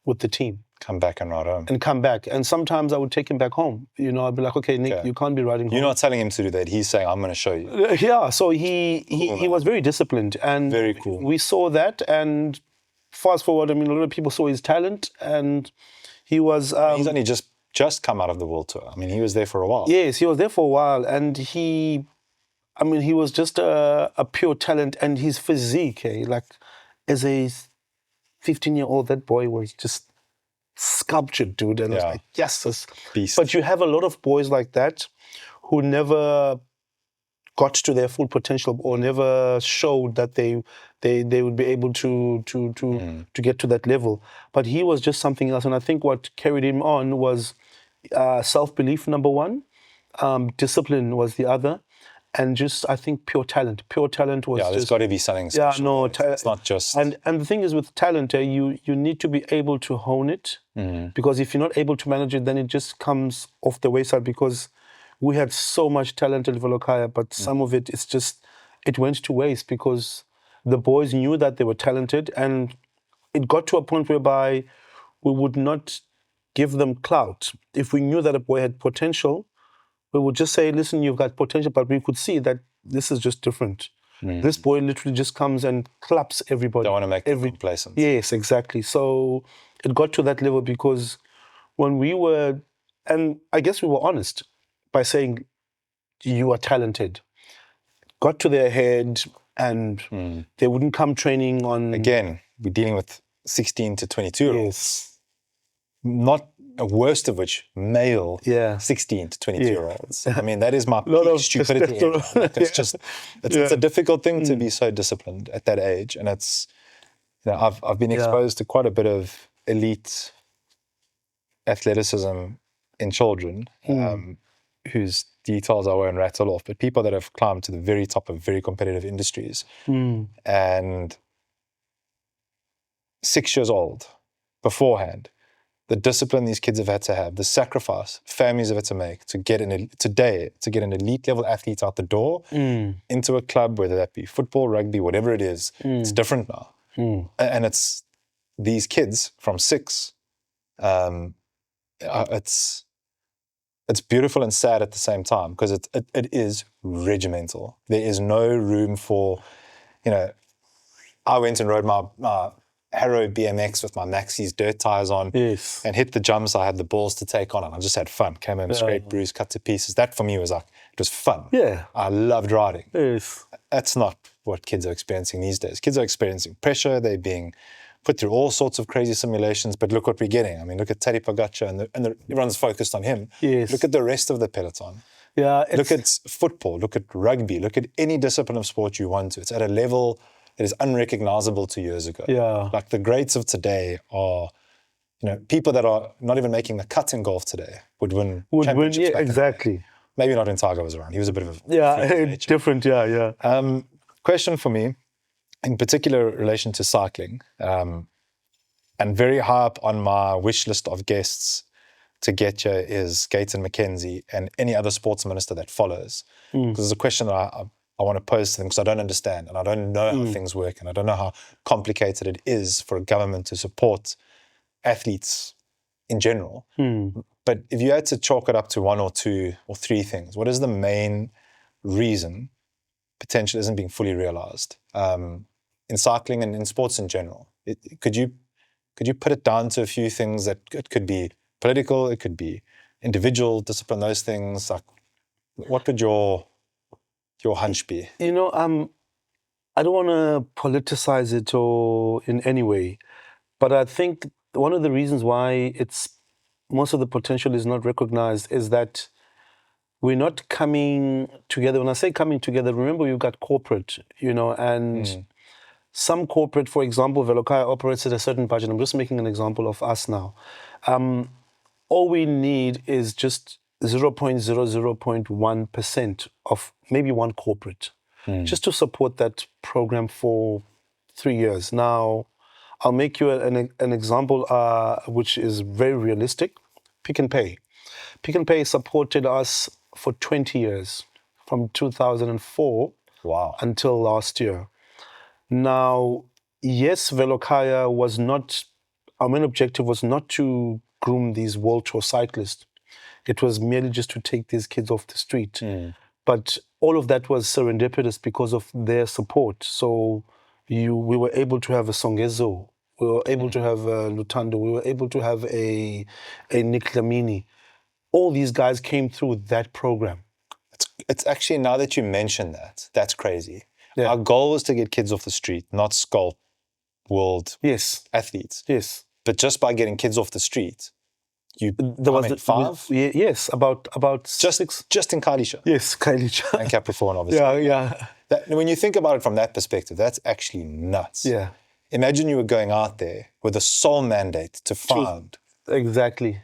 with the team. Come back and ride home. And come back. And sometimes I would take him back home. I'd be like, okay, Nick, you can't be riding home. You're not telling him to do that. He's saying, I'm going to show you. Yeah, so he was very disciplined. And very cool. We saw that, and fast forward, I mean, a lot of people saw his talent, and he was... he's only just come out of the World Tour. I mean, he was there for a while. Yes, he was there for a while, and he was just a pure talent, and his physique, like, as a 15-year-old, that boy was just sculptured, dude, and I was like, yes, this beast. But you have a lot of boys like that who never got to their full potential or never showed that they would be able to get to that level. But he was just something else, and I think what carried him on was self-belief, number one. Discipline was the other. and just, I think, pure talent. Pure talent was There's just... got to be something Yeah, special. no, It's not just... And the thing is with talent, you need to be able to hone it, because if you're not able to manage it, then it just comes off the wayside, because we had so much talent at Velokhaya, but some of it is just, it went to waste because the boys knew that they were talented, and it got to a point whereby we would not give them clout. If we knew that a boy had potential, we would just say, listen, you've got potential, but we could see that this is just different. This boy literally just comes and claps everybody. Don't want to make them complacent. Yes, exactly. So it got to that level because when we were, and I guess we were honest by saying, you are talented. Got to their head and they wouldn't come training on... Again, we're dealing with 16 to 22-year-olds. Yes. Not a worst of which male 16 to 22-year-olds. I mean, that is my peak stupidity. Like, it's just, it's a difficult thing to be so disciplined at that age. And it's, I've been exposed to quite a bit of elite athleticism in children, whose details I won't rattle off, but people that have climbed to the very top of very competitive industries. And 6 years old beforehand, the discipline these kids have had to have, the sacrifice families have had to make to get an elite level athlete out the door into a club, whether that be football, rugby, whatever it is, it's different now. And it's these kids from 6. It's beautiful and sad at the same time because it is regimental. There is no room for, I went and rode my Harrow BMX with my Maxis dirt tires on and hit the jumps. I had the balls to take on and I just had fun. Came home straight bruised, cut to pieces. That for me was like, it was fun. Yeah. I loved riding. Yes. That's not what kids are experiencing these days. Kids are experiencing pressure. They're being put through all sorts of crazy simulations, but look what we're getting. I mean, look at Tadej Pogacar and everyone's focused on him. Yes. Look at the rest of the peloton. Yeah. Look at football, look at rugby, look at any discipline of sport you want to. It's at a level that is unrecognizable 2 years ago. Yeah. Like the greats of today are, people that are not even making the cut in golf today would win championships. Yeah, exactly. Maybe not when Tiger was around. He was a bit of a different, question for me, in particular relation to cycling, and very high up on my wish list of guests to get here is Gayton McKenzie and any other sports minister that follows. Because there's a question that I want to pose to them because I don't understand and I don't know how things work and I don't know how complicated it is for a government to support athletes in general. But if you had to chalk it up to 1 or 2 or 3 things, what is the main reason potential isn't being fully realized in cycling and in sports in general? Could you put it down to a few things that it could be political, it could be individual discipline, those things? Like, what would your hunch be? I don't want to politicize it or in any way, but I think one of the reasons why most of the potential is not recognized is that we're not coming together. When I say coming together, remember you've got corporate, and some corporate, for example, Velokhaya operates at a certain budget. I'm just making an example of us now. All we need is just 0.00.1% of maybe one corporate, just to support that program for 3 years. Now, I'll make you an example which is very realistic. Pick n Pay. Pick n Pay supported us for 20 years, from 2004 until last year. Now, yes, Velokhaya was not, our main objective was not to groom these World Tour cyclists. It was merely just to take these kids off the street. But all of that was serendipitous because of their support. So we were able to have a Songezo. We were able to have a Lutando. We were able to have a Nick Dlamini. All these guys came through that program. It's actually, now that you mention that, that's crazy. Yeah. Our goal was to get kids off the street, not sculpt world athletes. Yes. But just by getting kids off the street, there was 5? Yes, about just 6. Just in Kailisha. Yes, Kailisha. And Capricorn, obviously. Yeah. When you think about it from that perspective, that's actually nuts. Yeah. Imagine you were going out there with a sole mandate to find. Exactly.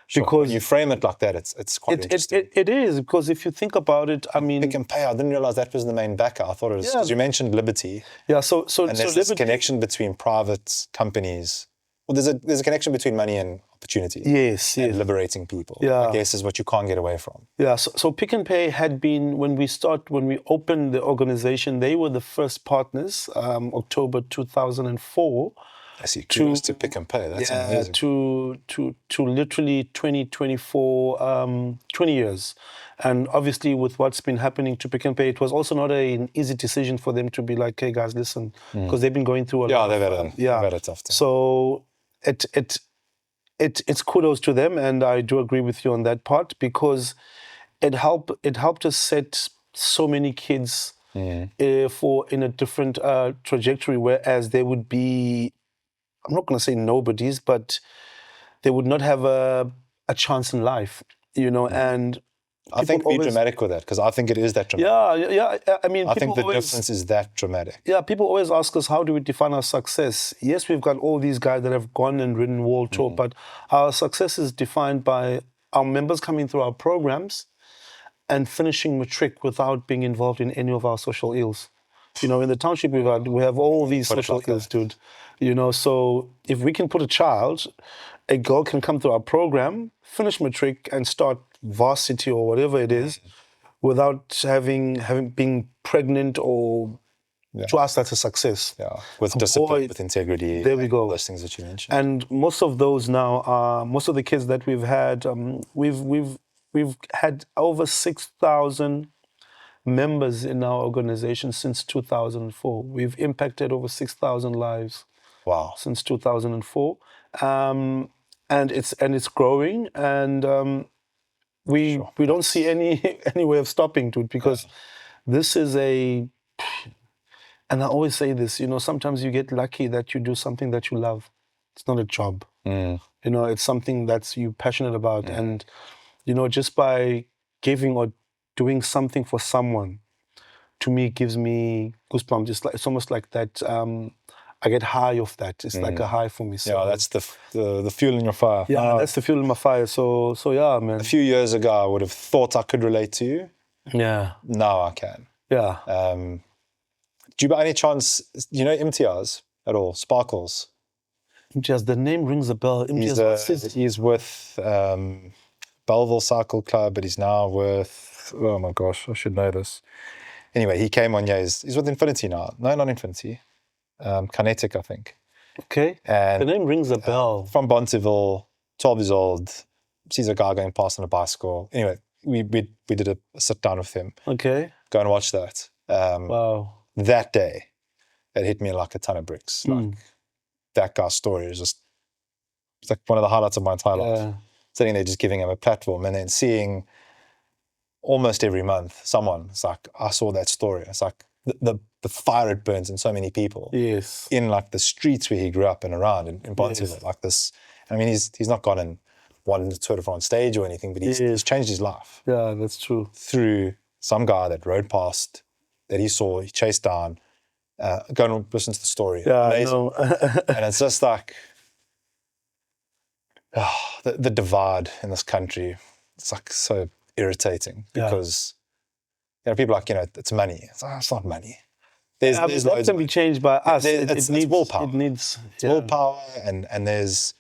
Sure. Because When you frame it like that, it's quite interesting. it is, because if you think about it, I mean, Pick and Pay, I didn't realize that was the main backer. I thought it was, because you mentioned Liberty. Yeah, so And there's this connection between private companies. Well, there's a connection between money and opportunity. Yes, and yes. liberating people. Yeah. I guess is what you can't get away from. Yeah, so Pick and Pay had been, when we opened the organization, they were the first partners, October 2004. I see. Kudos to Pick and Pay. That's amazing. To literally 20 years. And obviously with what's been happening to Pick and Pay, it was also not an easy decision for them to be like, hey guys, listen, because they've been going through a lot. They've had a tough time. So it's kudos to them, and I do agree with you on that part, because it helped us set so many kids in a different trajectory, whereas there would be, I'm not going to say nobodies, but they would not have a chance in life, and I think be dramatic with that, because I think it is that dramatic. Yeah. I mean, I think the difference is that dramatic. Yeah, people always ask us, how do we define our success? Yes, we've got all these guys that have gone and ridden World Tour, but our success is defined by our members coming through our programs and finishing matric without being involved in any of our social ills. In the township we have all these social ills, dude. So if we can put a girl can come through our program, finish matric, and start varsity or whatever it is, without having being pregnant, or to us that's a success. Yeah, with discipline, with integrity. There we go. Those things that you mentioned. And most of those now are, most of the kids that we've had, we've had over 6,000 members in our organization since 2004. We've impacted over 6,000 lives. Wow. Since 2004, and it's growing, and we don't see any way of stopping to it, because this is and I always say this, sometimes you get lucky that you do something that you love. It's not a job. It's something that's you passionate about, and just by giving or doing something for someone, to me, gives me goosebumps. It's almost like that. I get high off that. It's like a high for me. So. Yeah, that's the fuel in your fire. Yeah, that's the fuel in my fire. So yeah, man. A few years ago, I would have thought I could relate to you. Yeah. Now I can. Yeah. Do you by any chance, Imtiaz at all? Sparkles? Imtiaz, the name rings a bell. Imtiaz, he's with Belleville Cycle Club, but he's now with, oh my gosh, I should know this. Anyway, he came on, he's with Infinity now. No, not Infinity. Kinetic, I think. Okay. And the name rings a bell. From Bontiville, 12 years old, sees a guy going past on a bicycle. Anyway, we did a sit down with him. Okay. Go and watch that. Wow. That day, it hit me like a ton of bricks. Like, that guy's story is just, it's like one of the highlights of my entire life. Sitting there just giving him a platform, and then seeing almost every month someone, it's like, I saw that story. It's like the fire it burns in so many people. Yes. In like the streets where he grew up and around in Bontiville, like this. I mean, he's not gone and won the Tour de France stage or anything, but he's changed his life. Yeah, that's true. Through some guy that rode past, that he saw, he chased down. Go and listen to the story. Yeah, I know. And it's just like, the divide in this country, it's like so irritating, because people are like, it's money. It's not money. There's that can be changed by us. It's willpower. It needs willpower, and this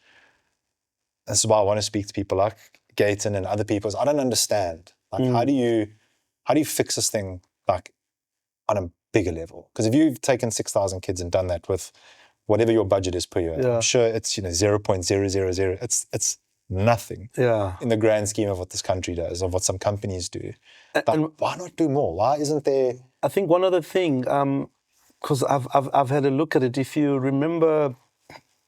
is why I want to speak to people like Gayton and other people. I don't understand. Like, how do you fix this thing like on a bigger level? Because if you've taken 6,000 kids and done that with whatever your budget is per year, I'm sure it's 0.000. It's nothing in the grand scheme of what this country does, of what some companies do. And why not do more? Why isn't there? I think one other thing, because I've had a look at it. If you remember,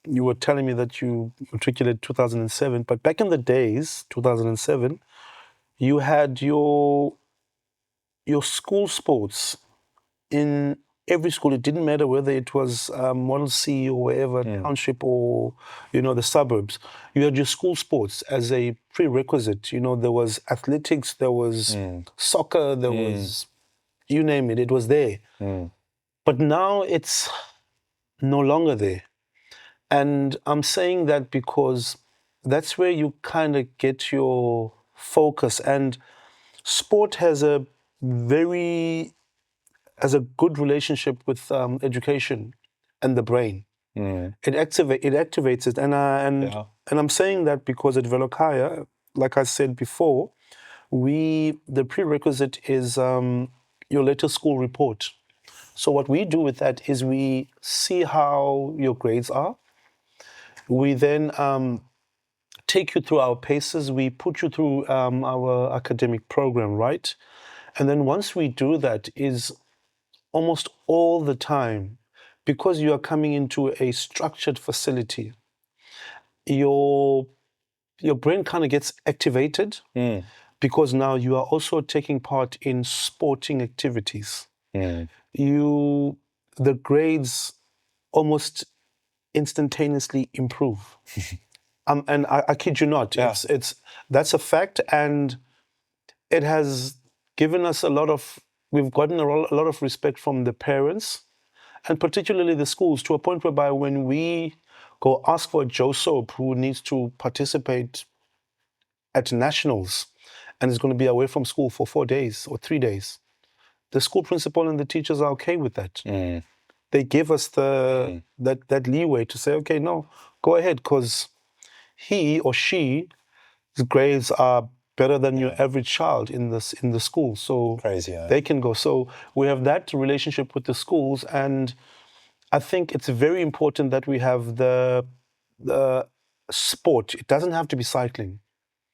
you were telling me that you matriculated 2007, but back in the days, 2007, you had your school sports in every school. It didn't matter whether it was Model C or wherever, township or, the suburbs. You had your school sports as a prerequisite. There was athletics, there was soccer, there was, you name it, it was there. But now it's no longer there. And I'm saying that because that's where you kind of get your focus. And sport has a good relationship with education and the brain. It activates it, and Yeah. and I'm saying that because at Velokhaya, like I said before, the prerequisite is your latest school report. So what we do with that is we see how your grades are. We then take you through our paces. We put you through our academic program, right? And then once we do that, is almost all the time, because you are coming into a structured facility, your brain kind of gets activated because now you are also taking part in sporting activities. The grades almost instantaneously improve. And I kid you not, Yeah. that's a fact, and it has given us we've gotten a lot of respect from the parents, and particularly the schools, to a point whereby when we go ask for a Joe Soap who needs to participate at nationals and is going to be away from school for 4 days or 3 days, the school principal and the teachers are okay with that. They give us that leeway to say, okay, no, go ahead, because he or she's grades are better than your average child in the school. So Crazy, yeah. they can go. So we have that relationship with the schools, and I think it's very important that we have the sport. It doesn't have to be cycling.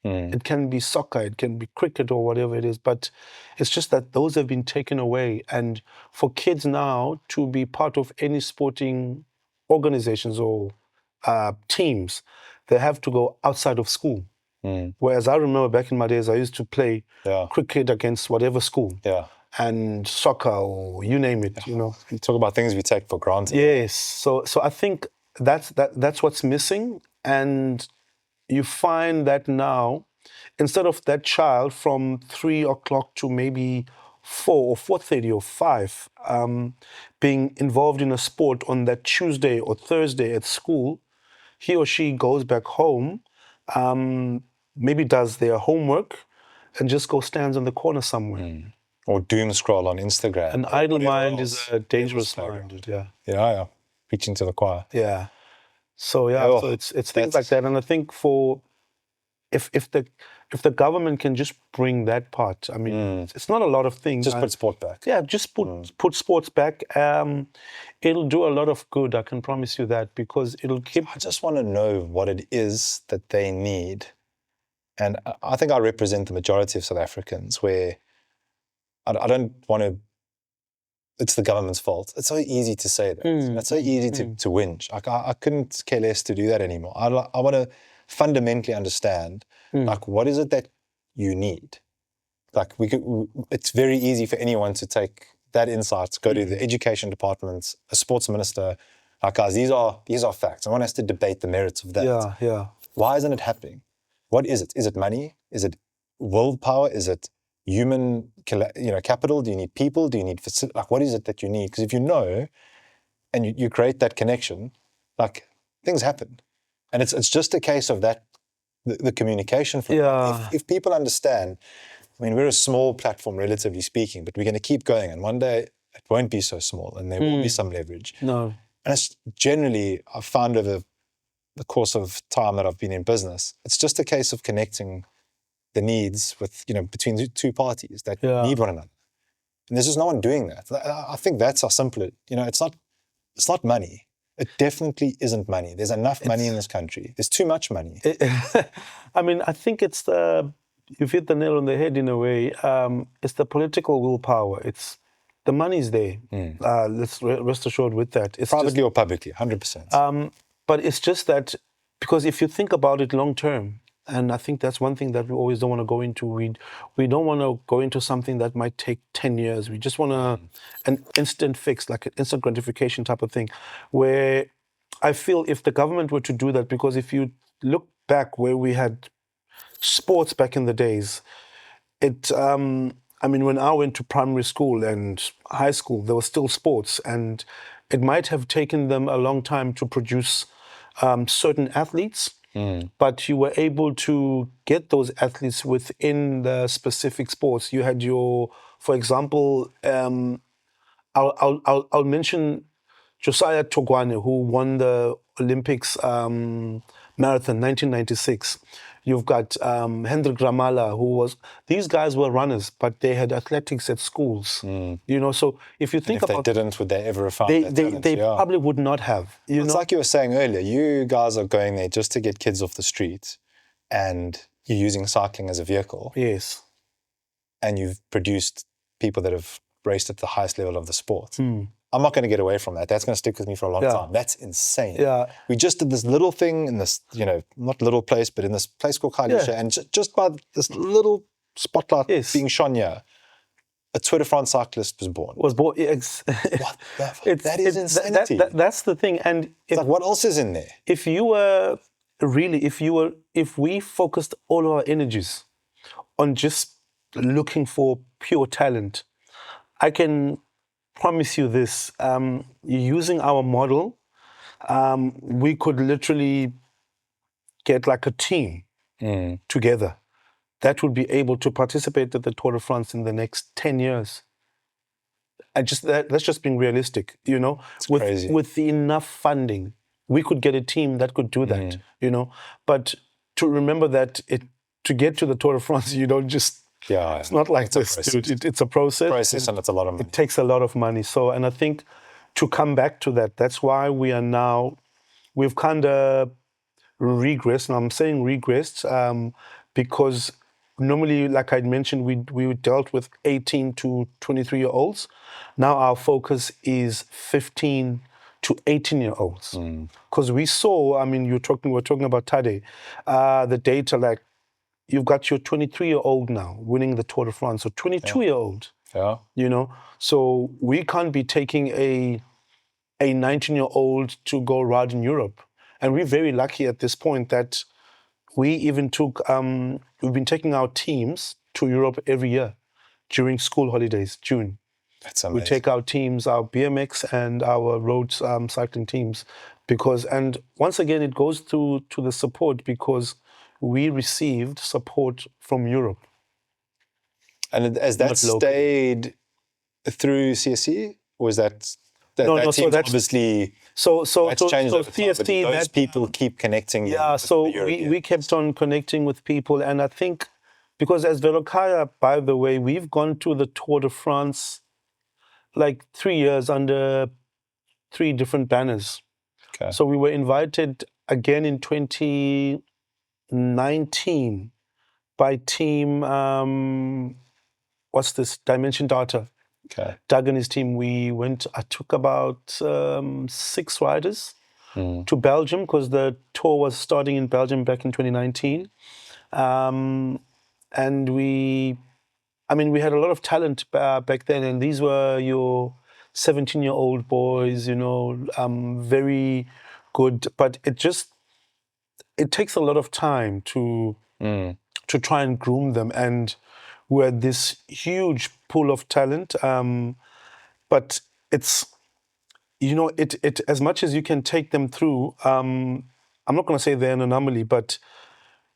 It can be soccer, it can be cricket or whatever it is, but it's just that those have been taken away. And for kids now to be part of any sporting organizations or teams, they have to go outside of school. Whereas I remember back in my days, I used to play cricket against whatever school. And soccer, or you name it, you know. You talk about things we take for granted. Yes. So I think that's what's missing. And you find that now, instead of that child from 3 o'clock to maybe 4 or 4:30 or 5 being involved in a sport on that Tuesday or Thursday at school, he or she goes back home, maybe does their homework, and just stands on the corner somewhere. Or doom scroll on Instagram. An idle mind is a dangerous mind. Yeah. Preaching to the choir. Yeah. So so it's things like that, and I think if the government can just bring that part, I mean, it's not a lot of things. Just put sport back. Yeah, just put sports back. It'll do a lot of good. I can promise you that, because it'll keep. I just want to know what it is that they need, and I think I represent the majority of South Africans, where I don't want to. It's the government's fault. It's so easy to say that. It's so easy to whinge. Like I couldn't care less to do that anymore. I want to fundamentally understand, like, what is it that you need? Like it's very easy for anyone to take that insight, go to the education department, a sports minister. Like, guys, these are facts. No one has to debate the merits of that. Yeah. Why isn't it happening? What is it? Is it money? Is it willpower? Is it human, capital? Do you need people? Do you need facility? Like, what is it that you need? Because if you know, and you create that connection, like, things happen. And it's just a case of that, the communication. If people understand, I mean, we're a small platform, relatively speaking, but we're going to keep going. And one day it won't be so small, and there will be some leverage. No. And it's generally, I've found over the course of time that I've been in business, it's just a case of connecting the needs with, between the two parties that need one another. And there's just no one doing that. I think that's how simple it, it's not money. It definitely isn't money. There's enough money in this country. There's too much money. I mean, I think you've hit the nail on the head in a way. It's the political willpower. It's the money's there. Let's rest assured with that. It's privately or publicly, 100%. But it's just that, because if you think about it long term, and I think that's one thing that we always don't want to go into. We don't want to go into something that might take 10 years. We just want an instant fix, like an instant gratification type of thing, where I feel if the government were to do that, because if you look back where we had sports back in the days, I mean, when I went to primary school and high school, there was still sports, and it might have taken them a long time to produce certain athletes. but you were able to get those athletes within the specific sports. You had for example, I'll mention Josiah Togwane, who won the Olympics marathon 1996. You've got Hendrik Ramala, these guys were runners, but they had athletics at schools. So if you think If they about didn't, would they ever have found they, that they, talent? they probably would not have. It's like you were saying earlier, you guys are going there just to get kids off the street and you're using cycling as a vehicle. Yes. And you've produced people that have raced at the highest level of the sport. I'm not going to get away from that. That's going to stick with me for a long time. That's insane. Yeah. We just did this little thing in this, not little place, but in this place called Khalisha. And just by this little spotlight being shone here, a Tour de France cyclist was born. What that is insanity. That's the thing. And it's like, what else is in there? If we focused all our energies on just looking for pure talent, I can promise you this, using our model, we could literally get like a team together that would be able to participate at the Tour de France in the next 10 years. That's just being realistic, It's crazy. With enough funding, we could get a team that could do that, But to remember that to get to the Tour de France, you don't just, it's not like this, dude. It's a process. And it's a lot of money. It takes a lot of money. So, and I think to come back to that, that's why we've kind of regressed. And I'm saying regressed because normally, like I'd mentioned, we dealt with 18 to 23-year-olds. Now our focus is 15 to 18-year-olds. Because we saw, we're talking about Tade, the data, like, you've got your 23-year-old now winning the Tour de France, or 22-year-old. Yeah. So we can't be taking a 19-year-old to go ride in Europe. And we're very lucky at this point that we even we've been taking our teams to Europe every year during school holidays, June. That's amazing. We take our teams, our BMX and our road cycling teams, and once again, it goes to the support, because we received support from Europe. And has that stayed through CSC, or is that team's obviously that's changed over time, but those people keep connecting? Yeah, so we kept on connecting with people, and I think because as Velokhaya, by the way, we've gone to the Tour de France like 3 years under 3 different banners. Okay. So we were invited again in 2019 by team, Dimension Data. Okay. Doug and his team, I took about 6 riders to Belgium, because the tour was starting in Belgium back in 2019. And we had a lot of talent back then, and these were your 17-year-old boys, very good. But it takes a lot of time to try and groom them, and we had this huge pool of talent. But it's, it as much as you can take them through, I'm not going to say they're an anomaly, but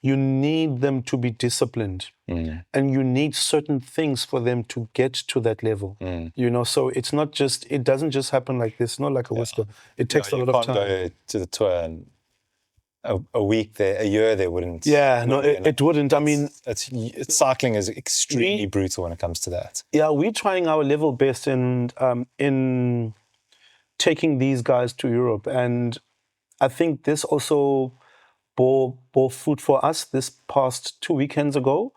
you need them to be disciplined, and you need certain things for them to get to that level. So it doesn't just happen like this. It's not like a whisper. It takes a lot of time. You can't go to the tour and a week there, a year there wouldn't. Yeah, no, it wouldn't. Cycling is extremely brutal when it comes to that. Yeah, we're trying our level best in taking these guys to Europe, and I think this also bore fruit for us this past 2 weekends ago,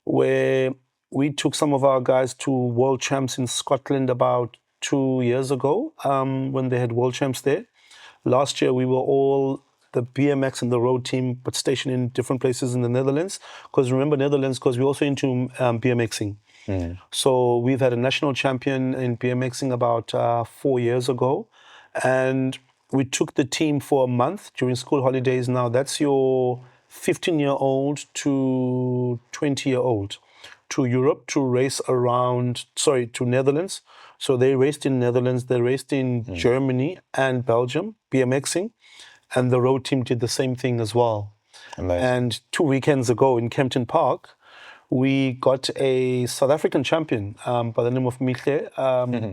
where we took some of our guys to World Champs in Scotland about 2 years ago, when they had World Champs there. Last year, we were all the BMX and the road team, but stationed in different places in the Netherlands. Because remember Netherlands, because we're also into BMXing. So we've had a national champion in BMXing about 4 years ago. And we took the team for a month during school holidays. Now that's your 15-year-old to 20-year-old to Europe to race to Netherlands. So they raced in Netherlands, they raced in Germany and Belgium, BMXing. And the road team did the same thing as well. Amazing. And 2 weekends ago in Kempton Park, we got a South African champion by the name of Mihle,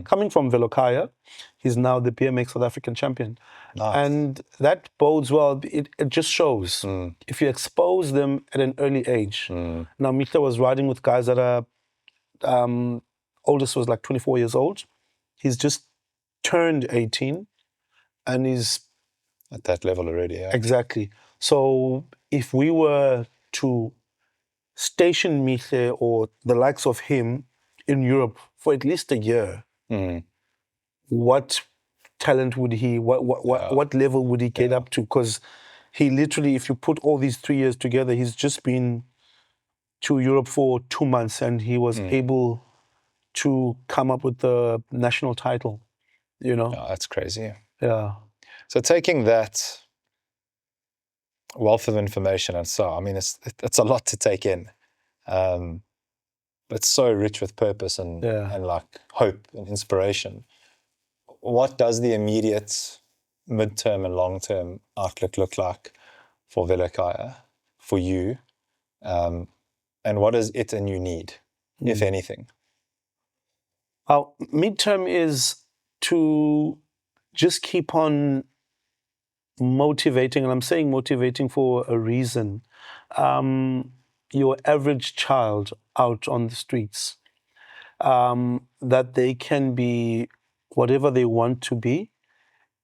coming from Velokhaya. He's now the BMX South African champion. Nice. And that bodes well. It just shows if you expose them at an early age. Now, Mihle was riding with guys that are, oldest was like 24 years old. He's just turned 18 and he's At that level already, yeah. exactly. So if we were to station Mihle or the likes of him in Europe for at least a year, what talent would he, what level would he get up to? Because he literally, if you put all these 3 years together, he's just been to Europe for 2 months and he was able to come up with the national title, you know? Oh, that's crazy. Yeah. So taking that wealth of information and so, I mean, it's a lot to take in. But so rich with purpose and like hope and inspiration. What does the immediate, midterm and long-term outlook look like for Velokhaya, for you? And what is it and you need, if anything? Our midterm is to just keep on motivating, and I'm saying motivating for a reason. Your average child out on the streets, that they can be whatever they want to be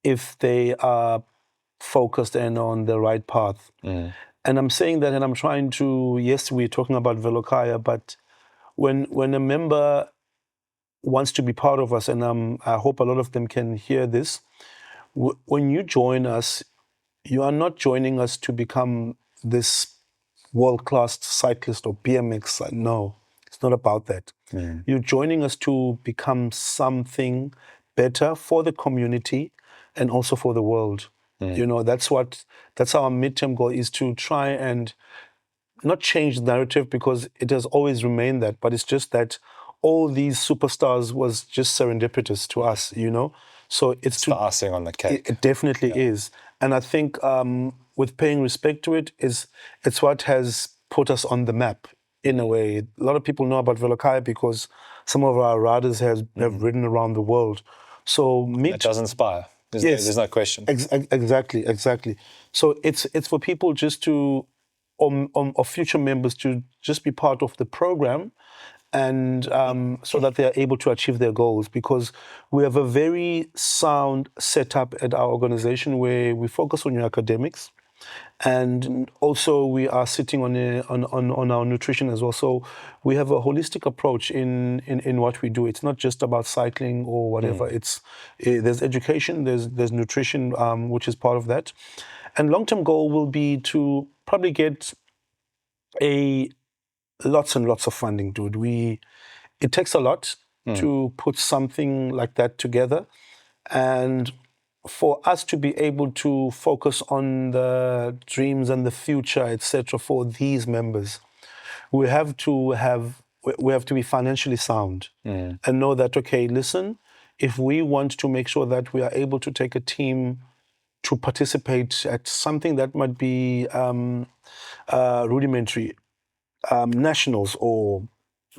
if they are focused and on the right path. And I'm saying that, and I'm trying to, yes, we're talking about Velokhaya, but when a member wants to be part of us, and I hope a lot of them can hear this, when you join us, you are not joining us to become this world-class cyclist or BMX. No, it's not about that. You're joining us to become something better for the community and also for the world. You know, that's our midterm goal, is to try and not change the narrative, because it has always remained that, but it's just that all these superstars was just serendipitous to us, you know? So it's the icing on the cake. It definitely is. And I think with paying respect to it, it's what has put us on the map in a way. A lot of people know about Velokhaya because some of our riders have ridden around the world. So It does inspire. There's no question. Exactly. So it's for people just to, or future members to just be part of the program, and so that they are able to achieve their goals, because we have a very sound setup at our organization where we focus on your academics, and also we are sitting on our nutrition as well. So we have a holistic approach in what we do. It's not just about cycling or whatever. There's education, there's nutrition, which is part of that. And long-term goal will be to probably get lots and lots of funding, dude. It takes a lot to put something like that together, and for us to be able to focus on the dreams and the future, etc., for these members, we have to be financially sound and know that, okay, listen, if we want to make sure that we are able to take a team to participate at something that might be rudimentary, nationals or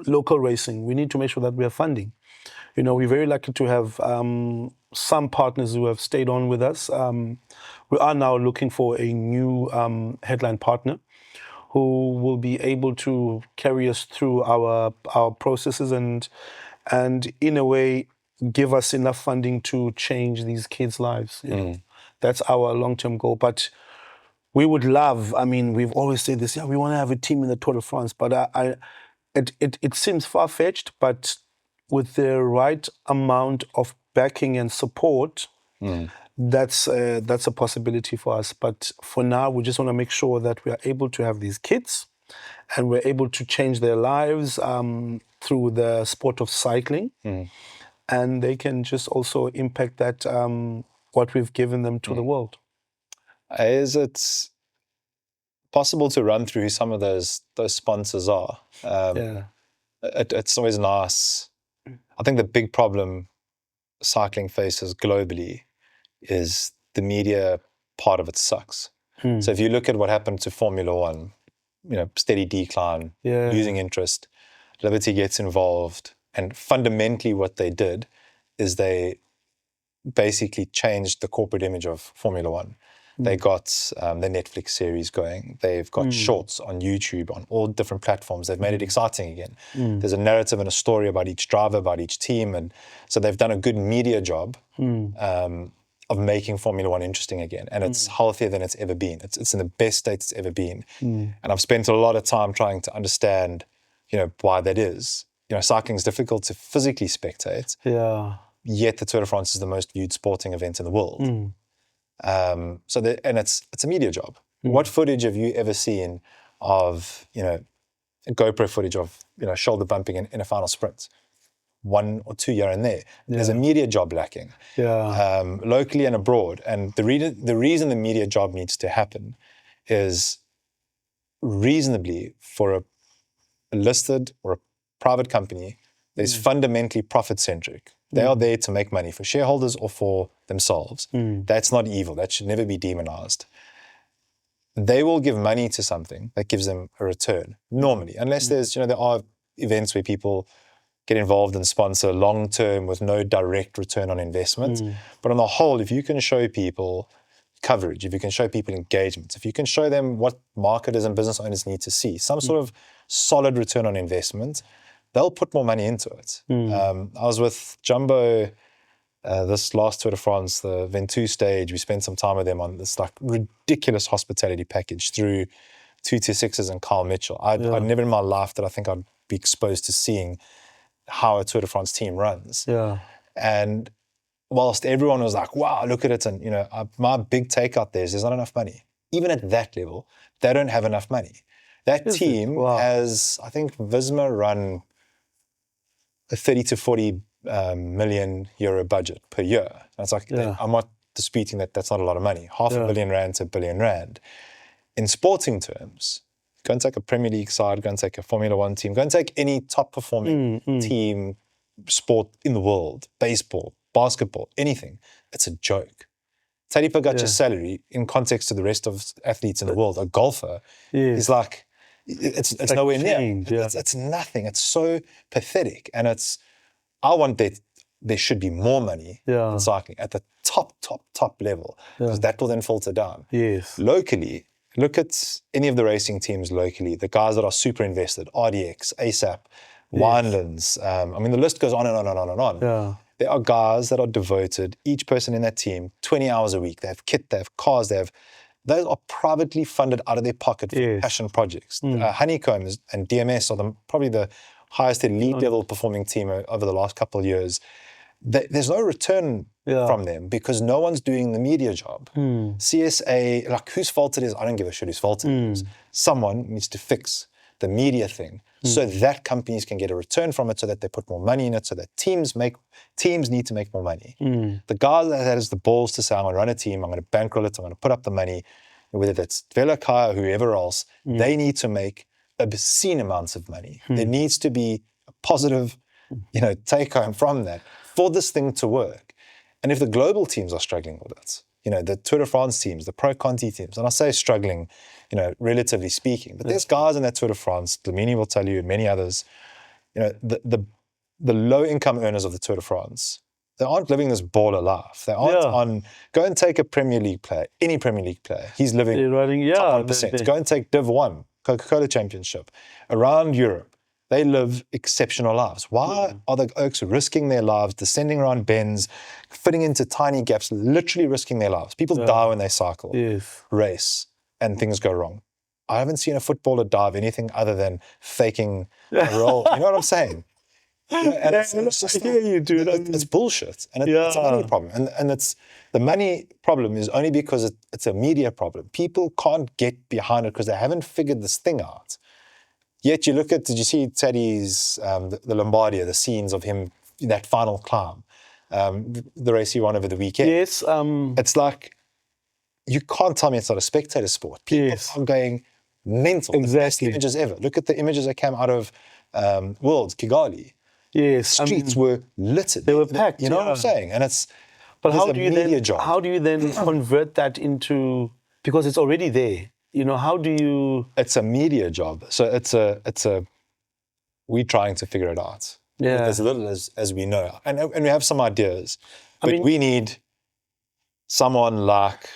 local racing, we need to make sure that we have funding. You know, we're very lucky to have some partners who have stayed on with us. We are now looking for a new headline partner who will be able to carry us through our processes and in a way give us enough funding to change these kids' lives. You know? That's our long-term goal. But we would love, I mean, we've always said this, yeah, we want to have a team in the Tour de France, but it seems far-fetched, but with the right amount of backing and support, that's a possibility for us. But for now, we just want to make sure that we are able to have these kids and we're able to change their lives through the sport of cycling. And they can just also impact that, what we've given them to the world. Is it possible to run through who some of those sponsors are? It's always nice. I think the big problem cycling faces globally is the media part of it sucks. So if you look at what happened to Formula One, steady decline, losing interest, Liberty gets involved, and fundamentally what they did is they basically changed the corporate image of Formula One. They got the Netflix series going. They've got shorts on YouTube, on all different platforms. They've made it exciting again. There's a narrative and a story about each driver, about each team. And so they've done a good media job of making Formula One interesting again. And it's healthier than it's ever been. It's in the best state it's ever been. And I've spent a lot of time trying to understand, why that is. Cycling is difficult to physically spectate. Yeah. Yet the Tour de France is the most viewed sporting event in the world. And it's a media job. What footage have you ever seen of, GoPro footage of, shoulder bumping in a final sprint? 1 or 2 here and there. There's a media job lacking, locally and abroad. And the reason the media job needs to happen is reasonably for a listed or a private company that is fundamentally profit-centric. They are there to make money for shareholders or for themselves. That's not evil. That should never be demonized. They will give money to something that gives them a return, normally, unless there's, there are events where people get involved and sponsor long-term with no direct return on investment. But on the whole, if you can show people coverage, if you can show people engagement, if you can show them what marketers and business owners need to see, some sort of solid return on investment, they'll put more money into it. I was with Jumbo this last Tour de France, the Ventoux stage. We spent some time with them on this ridiculous hospitality package through 226s and Carl Mitchell. I'd never in my life that I think I'd be exposed to seeing how a Tour de France team runs. And whilst everyone was like, wow, look at it. And, my big take out there is there's not enough money. Even at that level, they don't have enough money. That team has, I think, Visma run a 30 to 40 million euro budget per year. That's I'm not disputing that that's not a lot of money. $500 million to $1 billion. In sporting terms, go and take a Premier League side, go and take a Formula One team, go and take any top performing team, sport in the world, baseball, basketball, anything. It's a joke. Tadej Pogacar's salary, in context to the rest of athletes in the world, a golfer, is like, it's nowhere near. It's nothing. It's so pathetic. And I want that there should be more money in cycling at the top level, because that will then filter down. Locally, look at any of the racing teams locally, the guys that are super invested, RDX, ASAP, Winelands. The list goes on and on and on and on. There are guys that are devoted, each person in that team, 20 hours a week. They have kit, they have cars, those are privately funded out of their pocket for passion projects. Honeycomb and DMS are probably the highest elite level performing team over the last couple of years. There's no return from them because no one's doing the media job. CSA, whose fault it is, I don't give a shit whose fault it is. Someone needs to fix the media thing so that companies can get a return from it, so that they put more money in it, so that teams need to make more money. The guy that has the balls to say, I'm going to run a team, I'm going to bankroll it, I'm going to put up the money, whether that's Velokhaya or whoever else, they need to make obscene amounts of money. There needs to be a positive, take home from that for this thing to work. And if the global teams are struggling with it, the Tour de France teams, the Pro Conti teams, and I say struggling, relatively speaking, but there's guys in that Tour de France, Dlamini will tell you, and many others, the low-income earners of the Tour de France, they aren't living this baller life. They aren't on, go and take a Premier League player, any Premier League player, he's living top 1%. Go and take Div 1, Coca-Cola Championship, around Europe. They live exceptional lives. Why are the Oaks risking their lives, descending around bends, fitting into tiny gaps, literally risking their lives? People die when they cycle, race, and things go wrong. I haven't seen a footballer die of anything other than faking a role. You know what I'm saying? And it's just it's bullshit. And it's a money problem. And the money problem is only because it's a media problem. People can't get behind it because they haven't figured this thing out. Yet you look at, did you see Teddy's, the Lombardia, the scenes of him, that final climb, the race he won over the weekend? Yes. It's like, you can't tell me it's not a spectator sport. People are going mental. The best images ever. Look at the images that came out of Worlds, Kigali. Streets were littered. They were packed. You know what I'm saying? And it's But how do you then convert that into because it's already there. You know, how do you? It's a media job. So we're trying to figure it out. Yeah. With as little as we know. And we have some ideas. But mean- we need someone like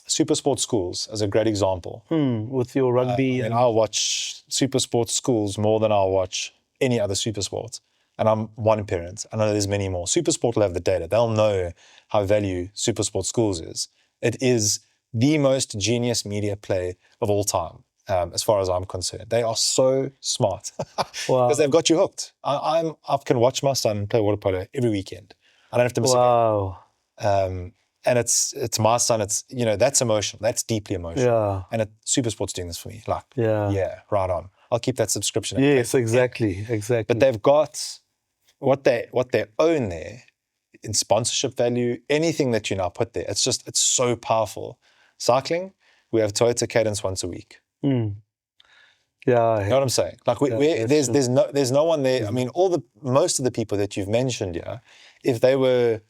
Super Sports Schools as a great example. With your rugby. And I'll watch Super Sports Schools more than I'll watch any other super sport. And I'm one parent. I know there's many more. Super Sport will have the data. They'll know how value Super Sports Schools is. It is the most genius media play of all time, as far as I'm concerned. They are so smart because they've got you hooked. I can watch my son play water polo every weekend. I don't have to miss a game. And it's my son. It's, you know, that's emotional. That's deeply emotional. Yeah. And Super Sport's doing this for me. Like, yeah, right on. I'll keep that subscription. Yes, exactly. But they've got what they own there in sponsorship value. Anything that you now put there, it's so powerful. Cycling, we have Toyota Cadence once a week. Yeah, you know what I'm saying? Like there's no one there. I mean, most of the people that you've mentioned here, if they were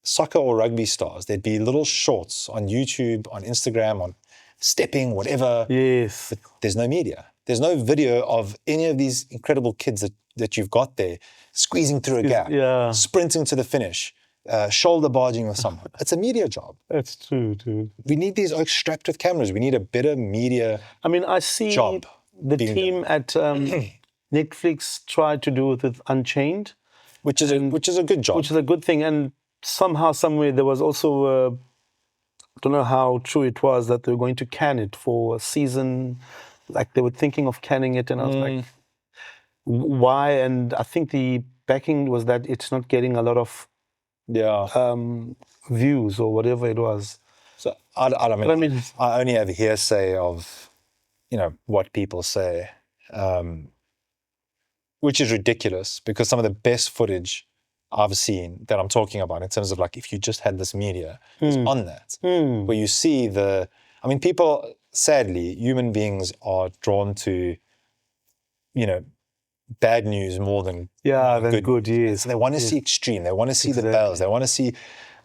soccer or rugby stars, there'd be little shorts on YouTube, on Instagram, on stepping, whatever. Yes. But there's no media. There's no video of any of these incredible kids that you've got there squeezing through a gap, sprinting to the finish, shoulder barging with someone. It's a media job. That's true, dude. We need these strapped with cameras. We need a better media I mean, I see job the team at Netflix tried to do it with Unchained. Which is a good job. Which is a good thing. And somehow, somewhere, there was also, I don't know how true it was, that they were going to can it for a season. Like, they were thinking of canning it. And I was like, why? And I think the backing was that it's not getting a lot of views or whatever it was. So I only have hearsay of, you know, what people say, which is ridiculous because some of the best footage I've seen that I'm talking about in terms of, like, if you just had this media is on that, where you see people, sadly, human beings are drawn to, you know, bad news more than good. Yes. So they want to see extreme. They want to see the bells. They want to see.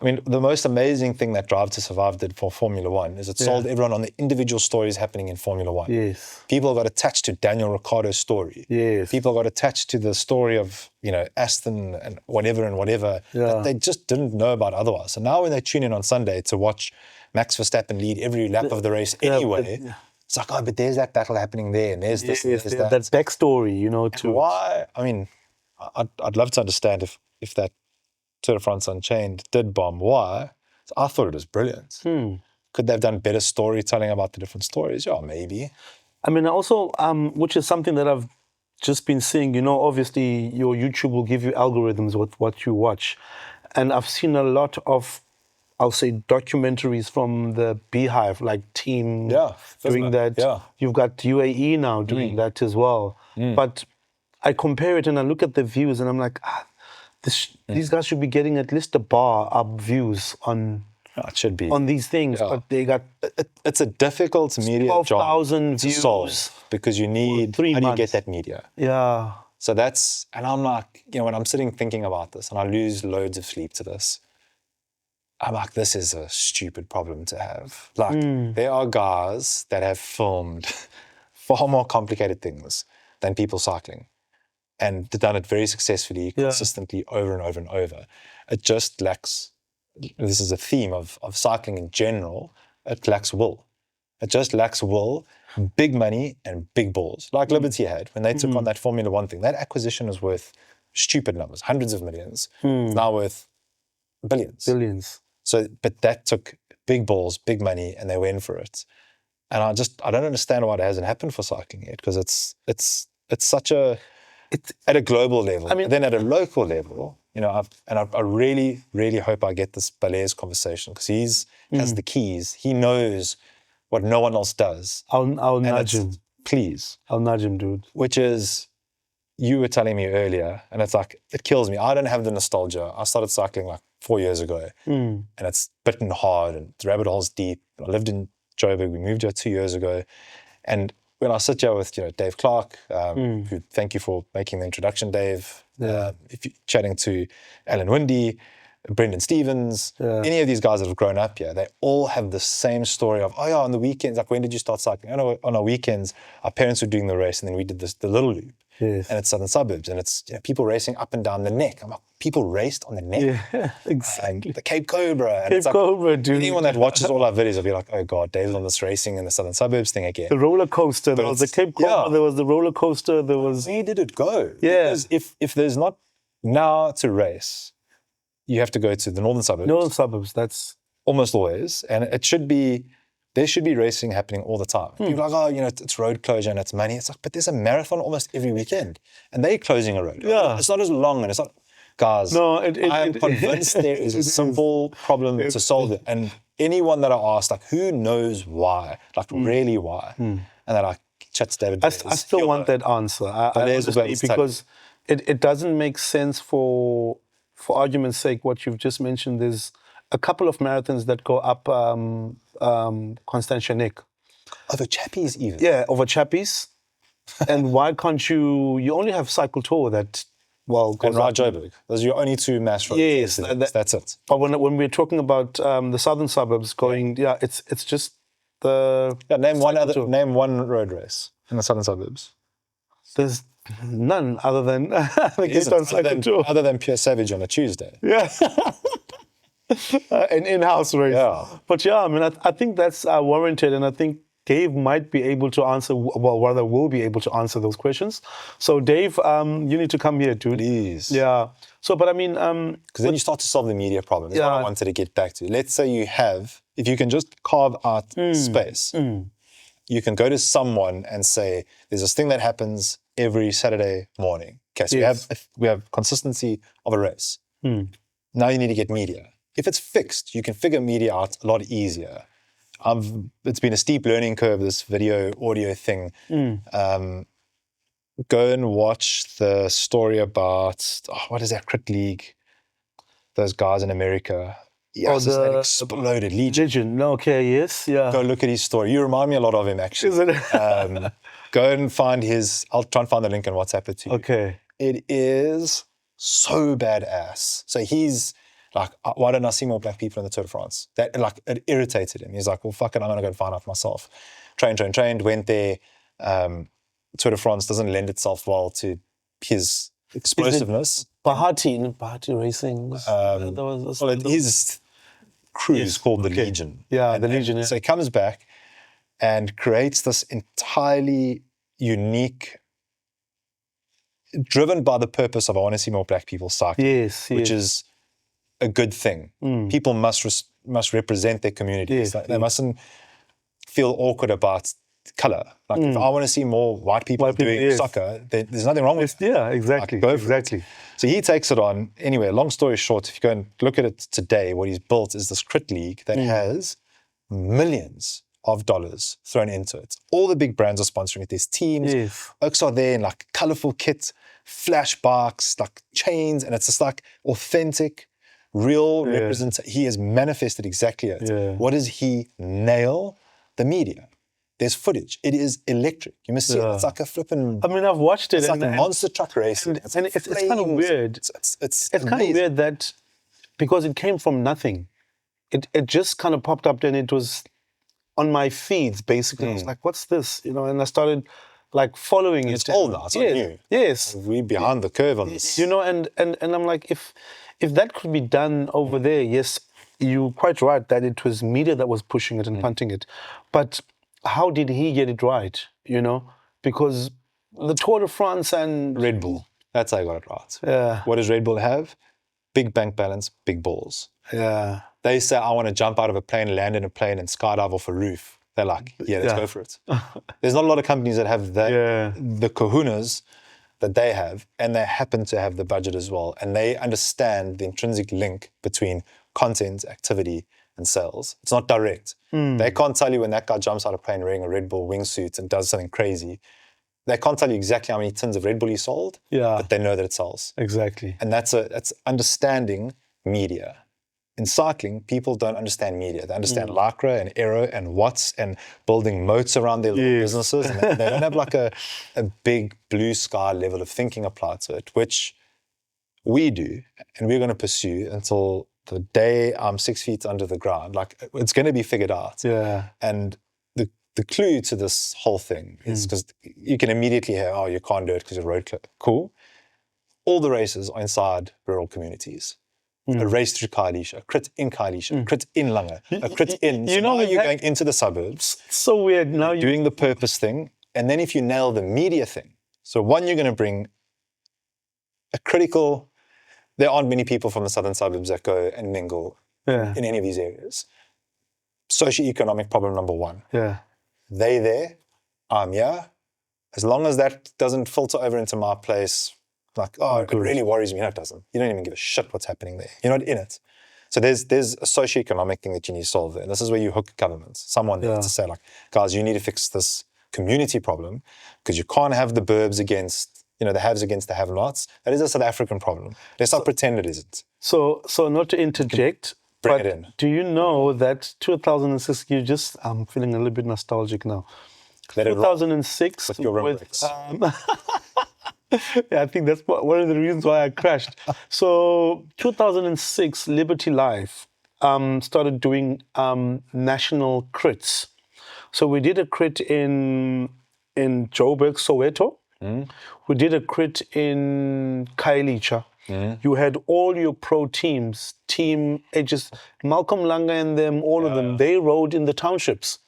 I mean, the most amazing thing that Drive to Survive did for Formula One is it sold everyone on the individual stories happening in Formula One. Yes. People got attached to Daniel Ricciardo's story. Yes. People got attached to the story of, you know, Aston and whatever that they just didn't know about otherwise. So now when they tune in on Sunday to watch Max Verstappen lead every lap of the race anyway, it's like, oh, but there's that battle happening there, and there's this, there's that. That backstory, you know, to why. I mean, I'd love to understand if that Tour de France Unchained did bomb. Why? So I thought it was brilliant. Could they have done better storytelling about the different stories? Yeah, maybe. I mean, also, which is something that I've just been seeing, you know, obviously your YouTube will give you algorithms with what you watch. And I've seen a lot of, I'll say, documentaries from the Beehive, like team doing that. Yeah. You've got UAE now doing that as well. But I compare it and I look at the views and I'm like, these guys should be getting at least a bar up views on it should be on these things. But they got it's a difficult media 12,000 job to views solve because you need 3 months. How do you get that media? Yeah. So that's, and I'm like, you know, when I'm sitting thinking about this and I lose loads of sleep to this, I'm like, this is a stupid problem to have. Like, there are guys that have filmed far more complicated things than people cycling and done it very successfully, consistently, over and over and over. It just lacks, this is a theme of cycling in general, it lacks will. It just lacks will, big money and big balls. Like Liberty had, when they took on that Formula One thing, that acquisition was worth stupid numbers, hundreds of millions. It's now worth billions. So, but that took big balls, big money, and they went for it. And I don't understand why it hasn't happened for cycling yet, because it's such a, at a global level. I mean, then at a local level, you know, I really, really hope I get this Bellairs conversation, because he's has the keys. He knows what no one else does. I'll nudge him. Please. I'll nudge him, dude. Which is, you were telling me earlier, and it's like, it kills me. I don't have the nostalgia. I started cycling like 4 years ago, and it's bitten hard, and the rabbit hole's deep. I lived in Joburg. We moved here 2 years ago. And when I sit here with, you know, Dave Clark, who, thank you for making the introduction, Dave. If you're chatting to Alan Windy, Brendan Stevens, any of these guys that have grown up here, they all have the same story of, oh yeah, on the weekends, like when did you start cycling? Oh, no, on our weekends, our parents were doing the race and then we did the little loop. Yes. And it's southern suburbs and it's people racing up and down the neck. I'm like, people raced on the neck? Yeah, exactly. The Cape Cobra. And Cape it's like, Cobra, dude. anyone that watches all our videos will be like, oh God, Dave's on this racing in the southern suburbs thing again. The roller coaster, there was the Cape Cobra, there was the roller coaster, there was... Where did it go? Yeah. Because if there's not now to race, you have to go to the northern suburbs. Northern suburbs, that's... Almost always. And there should be racing happening all the time. People are like, oh, you know, it's road closure and it's money. It's like, but there's a marathon almost every weekend. And they're closing a road. Yeah. It's not as long and it's not... Guys, No, I'm convinced there is a simple problem to solve it. And anyone that I ask, like, who knows why? Like, really why? And then I chat to David. I still want that answer. Because it doesn't make sense for argument's sake, what you've just mentioned. There's a couple of marathons that go up Constantia Neck. Over Chappies even? Yeah, over Chappies. And why can't you only have Cycle Tour that... Well, and Joburg. Those are your only two mass roads. Yes, that's it. But when we're talking about the southern suburbs going, it's just the... Yeah, name one road race in the southern suburbs. There's none other than the Cape Town Cycle Tour. Other than Pure Savage on a Tuesday. Yeah. An in-house race. Yeah. But yeah, I mean, I think that's warranted, and I think Dave might be able to answer, well, rather will be able to answer those questions. So Dave, you need to come here, dude. Please. Yeah. So, but I mean... Because then you start to solve the media problem. That's what I wanted to get back to. Let's say if you can just carve out space, you can go to someone and say, there's this thing that happens every Saturday morning. Okay, so we have consistency of a race. Now you need to get media. If it's fixed, you can figure media out a lot easier. It's been a steep learning curve, this video, audio thing. Go and watch the story about, what is that crit league? Those guys in America. Yes, that exploded. Legion. No, okay, yes, yeah. Go look at his story. You remind me a lot of him, actually. Isn't it? Go and find I'll try and find the link and WhatsApp it to you. Okay. It is so badass. So he's like, why don't I see more black people in the Tour de France? That, like, it irritated him. He's like, well, fuck it, I'm going to go and find out for myself. Trained, went there. Tour de France doesn't lend itself well to his explosiveness. Bahati racing. His crew is called the Legion. Yeah, the Legion. Yeah. So he comes back and creates this entirely unique, driven by the purpose of, I want to see more black people cycling. Yes. Which is a good thing. People must represent their communities. They mustn't feel awkward about color. Like, if I want to see more white people doing soccer, there's nothing wrong with it. Yeah, exactly. Like, exactly. So he takes it on. Anyway, long story short, if you go and look at it today, what he's built is this crit league that has millions of dollars thrown into it. All the big brands are sponsoring it. There's teams. Oaks are there in like colorful kits, flash bikes, like chains, and it's just like authentic, real representation. He has manifested exactly it. What does he nail? The media. There's footage. It is electric. You must see it. It's like a flipping... I mean, I've watched it. It's like a monster truck race. And it's kind of weird. It's kind of weird that, because it came from nothing, it just kind of popped up, and it was on my feeds, basically. I was like, what's this? You know, and I started like following it. It's old now. It's not new. Yes. We're behind the curve on this. You know, and I'm like, if that could be done over there, yes, you're quite right that it was media that was pushing it and punting it. But how did he get it right, you know? Because the Tour de France and... Red Bull. That's how I got it right. Yeah. What does Red Bull have? Big bank balance, big balls. Yeah. They say, I want to jump out of a plane, land in a plane, and skydive off a roof. They're like, let's go for it. There's not a lot of companies that have that, the kahunas that they have, and they happen to have the budget as well. And they understand the intrinsic link between content, activity, and sales. It's not direct. They can't tell you when that guy jumps out of a plane wearing a Red Bull wingsuit and does something crazy. They can't tell you exactly how many tins of Red Bull he sold, but they know that it sells. Exactly. And that's understanding media. In cycling, people don't understand media. They understand Lycra and Aero and Watts and building moats around their little businesses. And they don't have like a big blue sky level of thinking applied to it, which we do, and we're going to pursue until the day I'm 6 feet under the ground, like it's going to be figured out. Yeah. And the clue to this whole thing is because you can immediately hear, oh, you can't do it because you're road clear. Cool. All the races are inside rural communities. A race through Khayelitsha, a crit in Khayelitsha, a crit in Langa, a crit in. So now you're going into the suburbs. So weird. Now you're doing the purpose thing. And then if you nail the media thing, so one, you're going to bring a critical, there aren't many people from the southern suburbs that go and mingle in any of these areas. Socioeconomic problem number one. Yeah. They there, I'm here. As long as that doesn't filter over into my place, like, oh, it really worries me. No, it doesn't. You don't even give a shit what's happening there. You're not in it. So there's a socioeconomic thing that you need to solve there. And this is where you hook governments, someone there to say, like, guys, you need to fix this community problem because you can't have the burbs against, the haves against the have-nots. That is a South African problem. Let's not pretend it isn't. So not to interject, Bring it in. Do you know that 2006, I'm feeling a little bit nostalgic now. Let 2006 with your rim brakes. Yeah, I think that's one of the reasons why I crashed. So 2006, Liberty Life started doing national crits. So we did a crit in Joburg, Soweto. We did a crit in Khayelitsha. You had all your pro teams, Team Aegis, Malcolm Langa and them, all of them. They rode in the townships,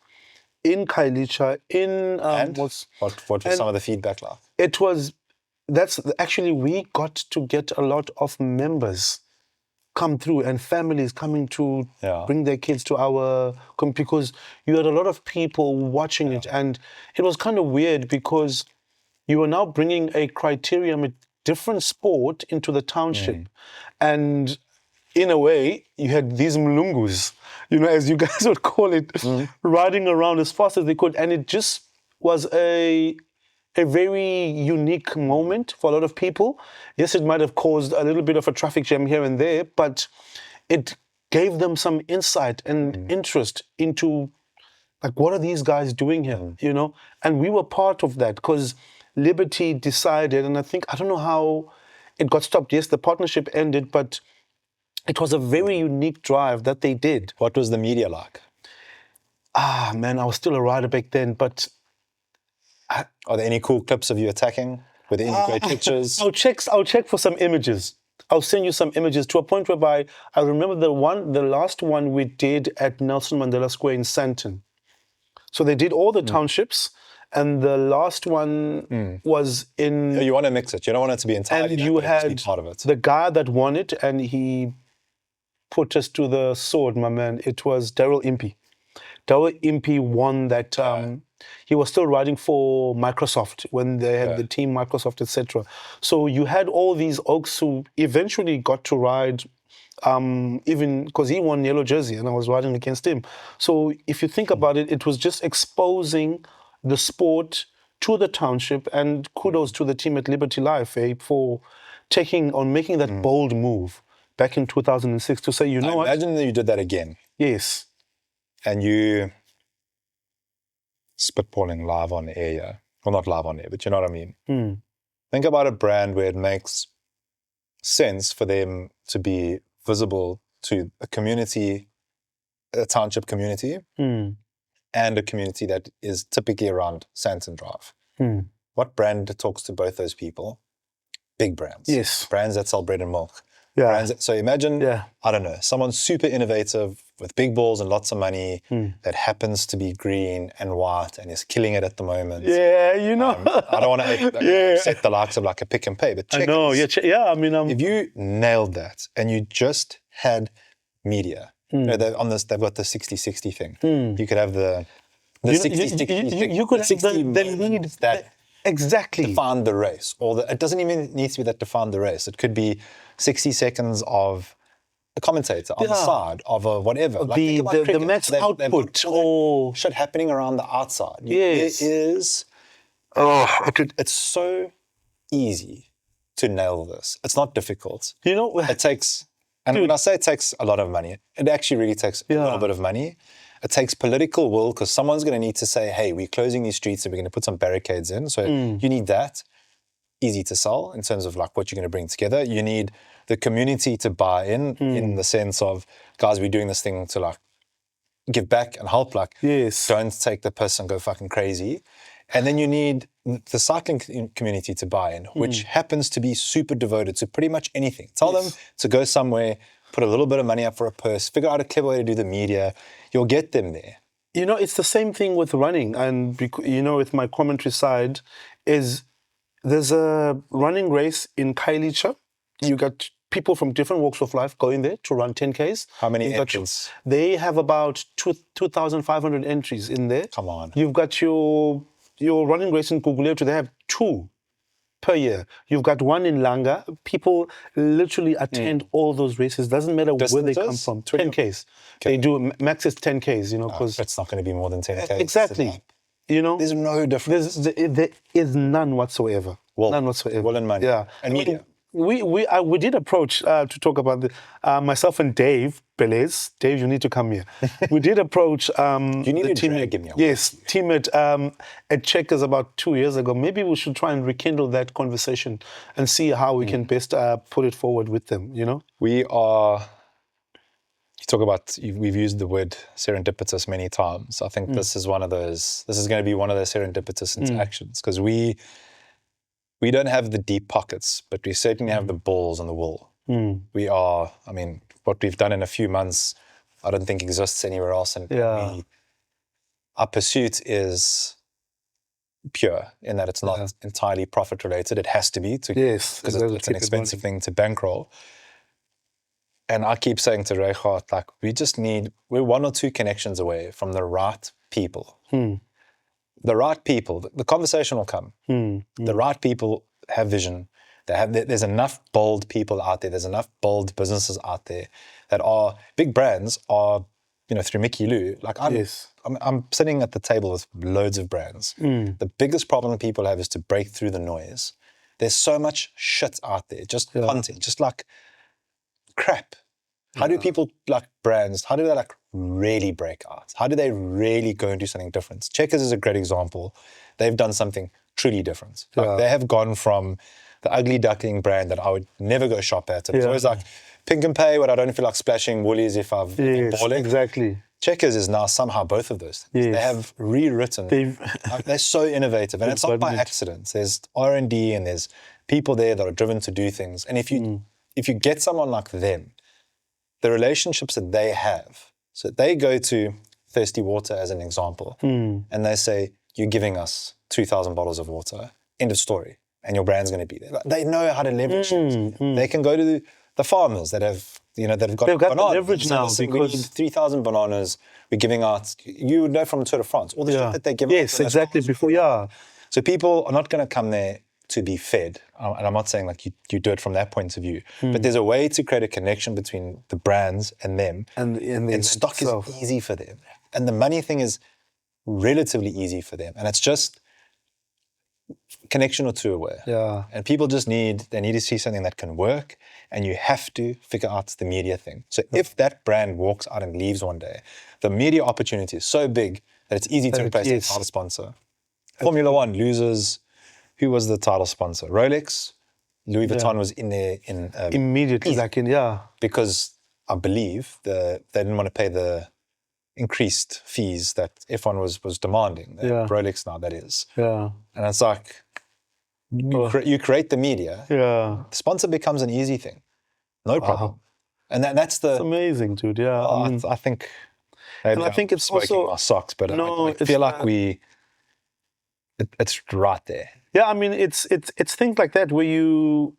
in Khayelitsha, and what was some of the feedback like? We got to get a lot of members come through and families coming to bring their kids to our because you had a lot of people watching it, and it was kind of weird because you were now bringing a criterion with different sport into the township, and in a way you had these mlungus, as you guys would call it, riding around as fast as they could, and it just was a very unique moment for a lot of people. Yes, it might have caused a little bit of a traffic jam here and there, but it gave them some insight and interest into, like, what are these guys doing here, And we were part of that because Liberty decided, and I don't know how it got stopped. Yes, the partnership ended, but it was a very unique drive that they did. What was the media like? Man, I was still a rider back then, but... Are there any cool clips of you attacking? Were there any great pictures? I'll check for some images. I'll send you some images to a point whereby I remember the last one we did at Nelson Mandela Square in Sandton. So they did all the townships, and the last one was in... You want to mix it. You don't want it to be entirely... And you had part of it. The guy that won it, and he put us to the sword, my man. It was Daryl Impey. Daryl Impey won that... He was still riding for Microsoft when they had the team Microsoft, etc. So you had all these oaks who eventually got to ride, even because he won yellow jersey and I was riding against him. So if you think about it, it was just exposing the sport to the township, and kudos to the team at Liberty Life for making that bold move back in 2006 to say, what? Imagine that you did that again. Yes. And you... spitballing live on air, yeah. Well, not live on air, but you know what I mean. Think about a brand where it makes sense for them to be visible to a community, a township community, and a community that is typically around Sandton Drive. What brand talks to both those people? Big brands. Yes. Brands that sell bread and milk. Yeah. So imagine, I don't know, someone super innovative with big balls and lots of money that happens to be green and white and is killing it at the moment. Yeah, I don't want to set the likes of like a Pick and Pay, but check I know, this. If you nailed that and you just had media, they've got the 60-60 thing. You could have the 60-60. You could have the lead that exactly define the race, it doesn't even need to be that define the race. It could be 60 seconds of a commentator on the side of a whatever. Like the max output or shit happening around the outside. Yes. It is. It's so easy to nail this. It's not difficult. It takes, and when I say it takes a lot of money, it actually really takes a little bit of money. It takes political will because someone's going to need to say, hey, we're closing these streets and we're going to put some barricades in. So you need that. Easy to sell in terms of like what you're going to bring together. You need the community to buy in the sense of, guys, we're doing this thing to like give back and help, like Yes. don't take the piss and go fucking crazy. And then you need the cycling community to buy in, which happens to be super devoted to pretty much anything. Tell them to go somewhere, put a little bit of money up for a purse, figure out a clever way to do the media. You'll get them there. You know, it's the same thing with running. And, you know, with my commentary side, is there's a running race in Kailicha. You got people from different walks of life going there to run 10Ks. How many entries? They have about 2,500 entries in there. Come on. You've got your running race in Guguletu. They have 2 per year. You've got 1 in Langa. People literally attend all those races. Doesn't matter where they come from. 10Ks. They do, max is 10Ks, you know, because it's not going to be more than 10Ks. Exactly. You know, there's no difference. There is none whatsoever. None whatsoever. Well and money. Yeah. And media. We did approach to talk about myself and Dave Bellairs. Dave, you need to come here. We did approach you need the to drag him. Yes, team at Checkers about 2 years ago. Maybe we should try and rekindle that conversation and see how we can best put it forward with them. You know, we are. You talk about, we've used the word serendipitous many times. I think this is one of those. This is going to be one of those serendipitous interactions because we don't have the deep pockets, but we certainly have the balls and the will. We are, I mean, what we've done in a few months, I don't think exists anywhere else. And our pursuit is pure in that it's not entirely profit related. It has to be because it's an expensive thing to bankroll. And I keep saying to Reichardt, like, we're 1 or 2 connections away from the right people. The right people, the conversation will come. The right people have vision. There's enough bold people out there. There's enough bold businesses out there that are big brands. Are, you know, through Mickey Lou. Like I'm sitting at the table with loads of brands. The biggest problem people have is to break through the noise. There's so much shit out there, just content, just like crap. How do people, like brands, how do they like really break out? How do they really go and do something different? Checkers is a great example. They've done something truly different. Like they have gone from the ugly duckling brand that I would never go shop at. It's always like Pink and Pay, what I don't feel like splashing Woolies if I've been balling. Exactly. Checkers is now somehow both of those things. They have rewritten. They're so innovative, and it's not by accident. There's R&D and there's people there that are driven to do things. And if you get someone like them, the relationships that they have, so they go to Thirsty Water as an example, and they say, you're giving us 2,000 bottles of water, end of story, and your brand's going to be there. Like, they know how to leverage things. They can go to the farmers that have, you know, they've got the leverage now because we because need 3,000 bananas. We're giving out. You would know from the Tour de France all the shit that they give. Yes, exactly. So people are not going to come there to be fed, and I'm not saying like you do it from that point of view, but there's a way to create a connection between the brands and them, and stock is easy for them, and the money thing is relatively easy for them, and it's just connection or 2 away. And people just need to see something that can work, and you have to figure out the media thing. So if that brand walks out and leaves one day, the media opportunity is so big that it's easy to replace a title sponsor. Formula One loses. Who was the title sponsor? Rolex. Louis Vuitton was in there immediately, because I believe they didn't want to pay the increased fees that F1 was demanding. Rolex now, that is. And it's like you create the media. The sponsor becomes an easy thing, no problem. And that's it's amazing, dude. I think. And I think it's also our socks, but I feel like it's right there. Yeah, I mean, it's things like that where you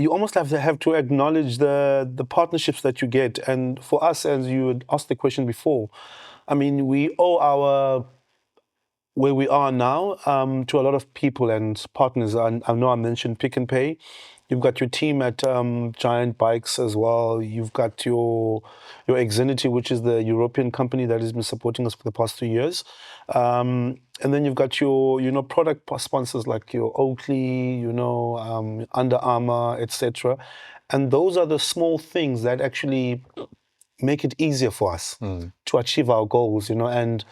almost have to acknowledge the partnerships that you get. And for us, as you had asked the question before, I mean, we owe where we are now to a lot of people and partners. I know I mentioned Pick and Pay. You've got your team at Giant Bikes as well. You've got your Xfinity, which is the European company that has been supporting us for the past 2 years. And then you've got your, product sponsors like your Oakley, Under Armour, etc. And those are the small things that actually make it easier for us to achieve our goals, and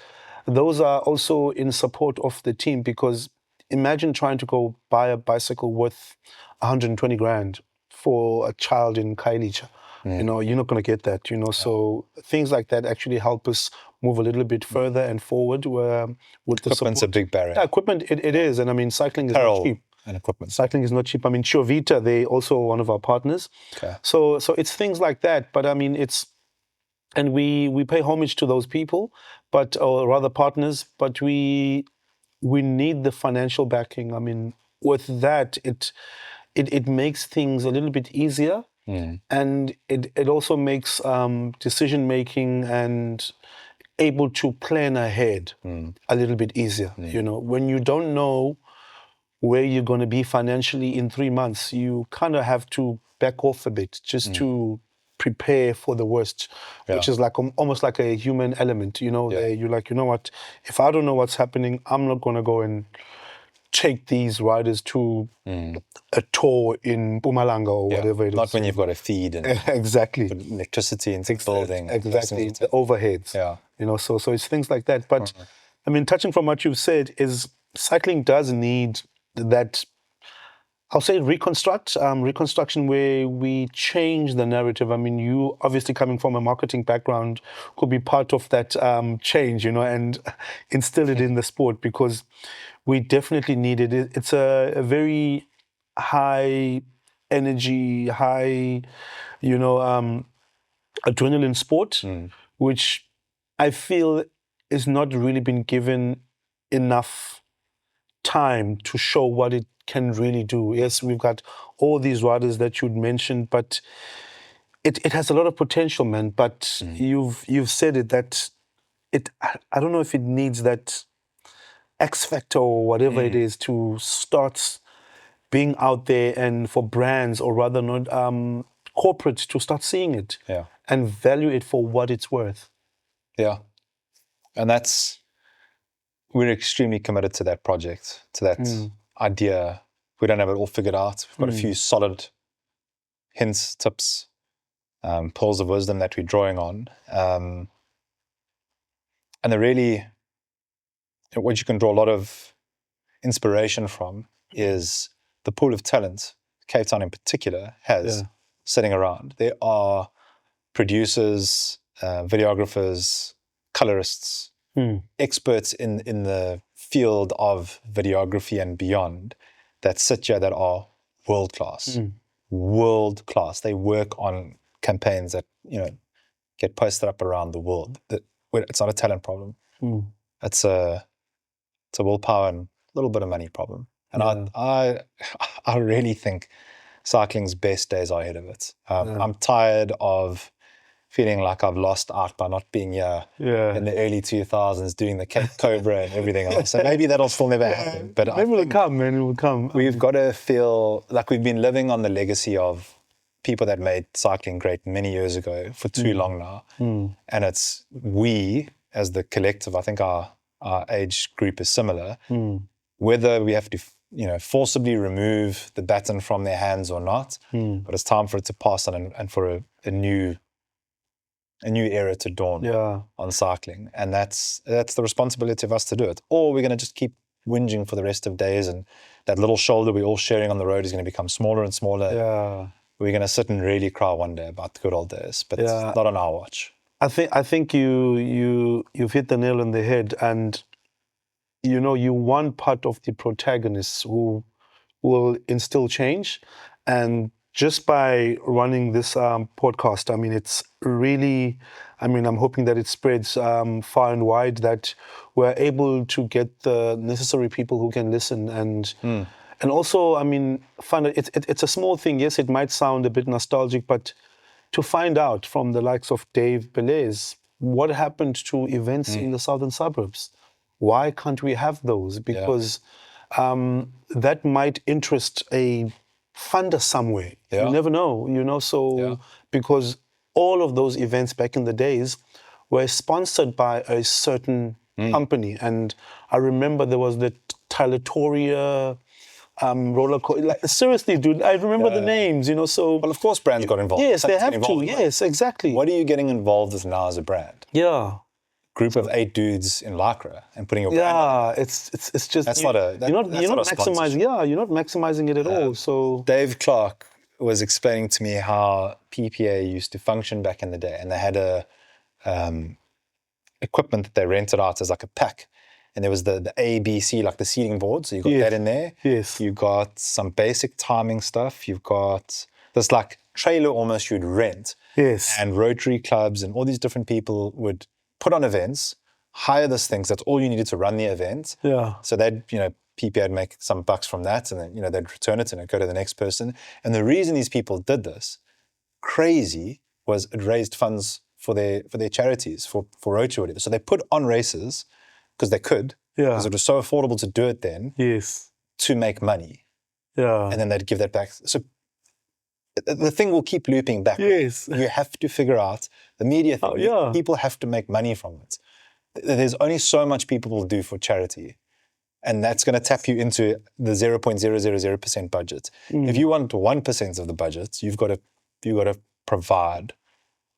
those are also in support of the team, because imagine trying to go buy a bicycle worth 120 grand for a child in Kailicha. You know, you're not going to get that, you know. So things like that actually help us move a little bit further and forward with the Equipment's support. a big barrier. Yeah, equipment, it is. And I mean, cycling is not Apparel cheap. and equipment. Cycling is not cheap. I mean, Chovita, they also one of our partners. Okay. So it's things like that. But I mean, and we pay homage to those people, or rather partners, but we need the financial backing. I mean, with that, it makes things a little bit easier, and it also makes decision making and able to plan ahead a little bit easier. You know, when you don't know where you're going to be financially in 3 months, you kind of have to back off a bit just to prepare for the worst, which is like almost like a human element, you know. You're like, you know what, if I don't know what's happening, I'm not going to go and take these riders to a tour in Mpumalanga or whatever it is. Not when you've got a feed and exactly electricity into the building. Exactly, the overheads. Yeah. You know, so it's things like that. But I mean, touching from what you've said, is cycling does need that, I'll say reconstruction where we change the narrative. I mean, you obviously coming from a marketing background could be part of that change, you know, and instill it in the sport, because we definitely need it. It's a very high energy, high, you know, adrenaline sport, which I feel is not really been given enough time to show what it can really do. Yes, we've got all these riders that you'd mentioned, but it has a lot of potential, man. But you've said it, that I don't know if it needs that X factor or whatever it is to start being out there, and for brands, or rather not corporates, to start seeing it and value it for what it's worth. Yeah. And we're extremely committed to that project, to that idea. We don't have it all figured out. We've got a few solid hints, tips, pearls of wisdom that we're drawing on. And what you can draw a lot of inspiration from is the pool of talent Cape Town in particular has sitting around. There are producers, videographers, colorists, experts in the field of videography and beyond that sit here that are world class. World class. They work on campaigns that, you know, get posted up around the world. It's not a talent problem. It's a willpower and a little bit of money problem. And I really think cycling's best days are ahead of it. I'm tired of feeling like I've lost out by not being here in the early 2000s doing the Cape Cobra and everything else. So maybe that'll still never happen. But maybe it'll come, man. It will come. We've got to feel like we've been living on the legacy of people that made cycling great many years ago for too long now. And it's we, as the collective, I think our age group is similar, whether we have to, you know, forcibly remove the baton from their hands or not, but it's time for it to pass on and for a new era to dawn on cycling. And that's the responsibility of us to do it. Or we're going to just keep whinging for the rest of days, and that little shoulder we're all sharing on the road is going to become smaller and smaller. We're going to sit and really cry one day about the good old days, but it's not on our watch. I think you've hit the nail on the head, and you know, you're one part of the protagonists who will instill change. And just by running this podcast, I mean, it's really, I mean, I'm hoping that it spreads far and wide, that we're able to get the necessary people who can listen. And also, I mean, it's a small thing. Yes, it might sound a bit nostalgic, but to find out from the likes of Dave Bellairs what happened to events in the southern suburbs. Why can't we have those? Because that might interest a funder somewhere. You never know, you know. So because all of those events back in the days were sponsored by a certain company, and I remember there was the Tylatoria roller coaster. Like, seriously, dude, I remember the names, you know. So well, of course, brands got involved. Yes, they have to. Yes, exactly. What are you getting involved with now as a brand? Group of 8 dudes in Lycra and putting your brand on. It's just you're not maximizing. You're not maximizing it at all. So Dave Clark was explaining to me how PPA used to function back in the day, and they had a equipment that they rented out as like a pack, and there was the A, B, C, like the seating board. So you got that in there. Yes. You got some basic timing stuff. You've got this like trailer almost you'd rent. Yes. And Rotary clubs and all these different people would put on events, hire this thing. So that's all you needed to run the event. Yeah. So they'd, PPA would make some bucks from that, and then, they'd return it and it'd go to the next person. And the reason these people did this, crazy, was it raised funds for their charities, for Rotary or whatever. So they put on races because they could, because it was so affordable to do it then, Yes. to make money. Yeah. And then they'd give that back. So the thing will keep looping back. Yes. You have to figure out the media thing. Oh, yeah. People have to make money from it. There's only so much people will do for charity. And that's going to tap you into the 0.000% budget. If you want 1% of the budget, you've got to provide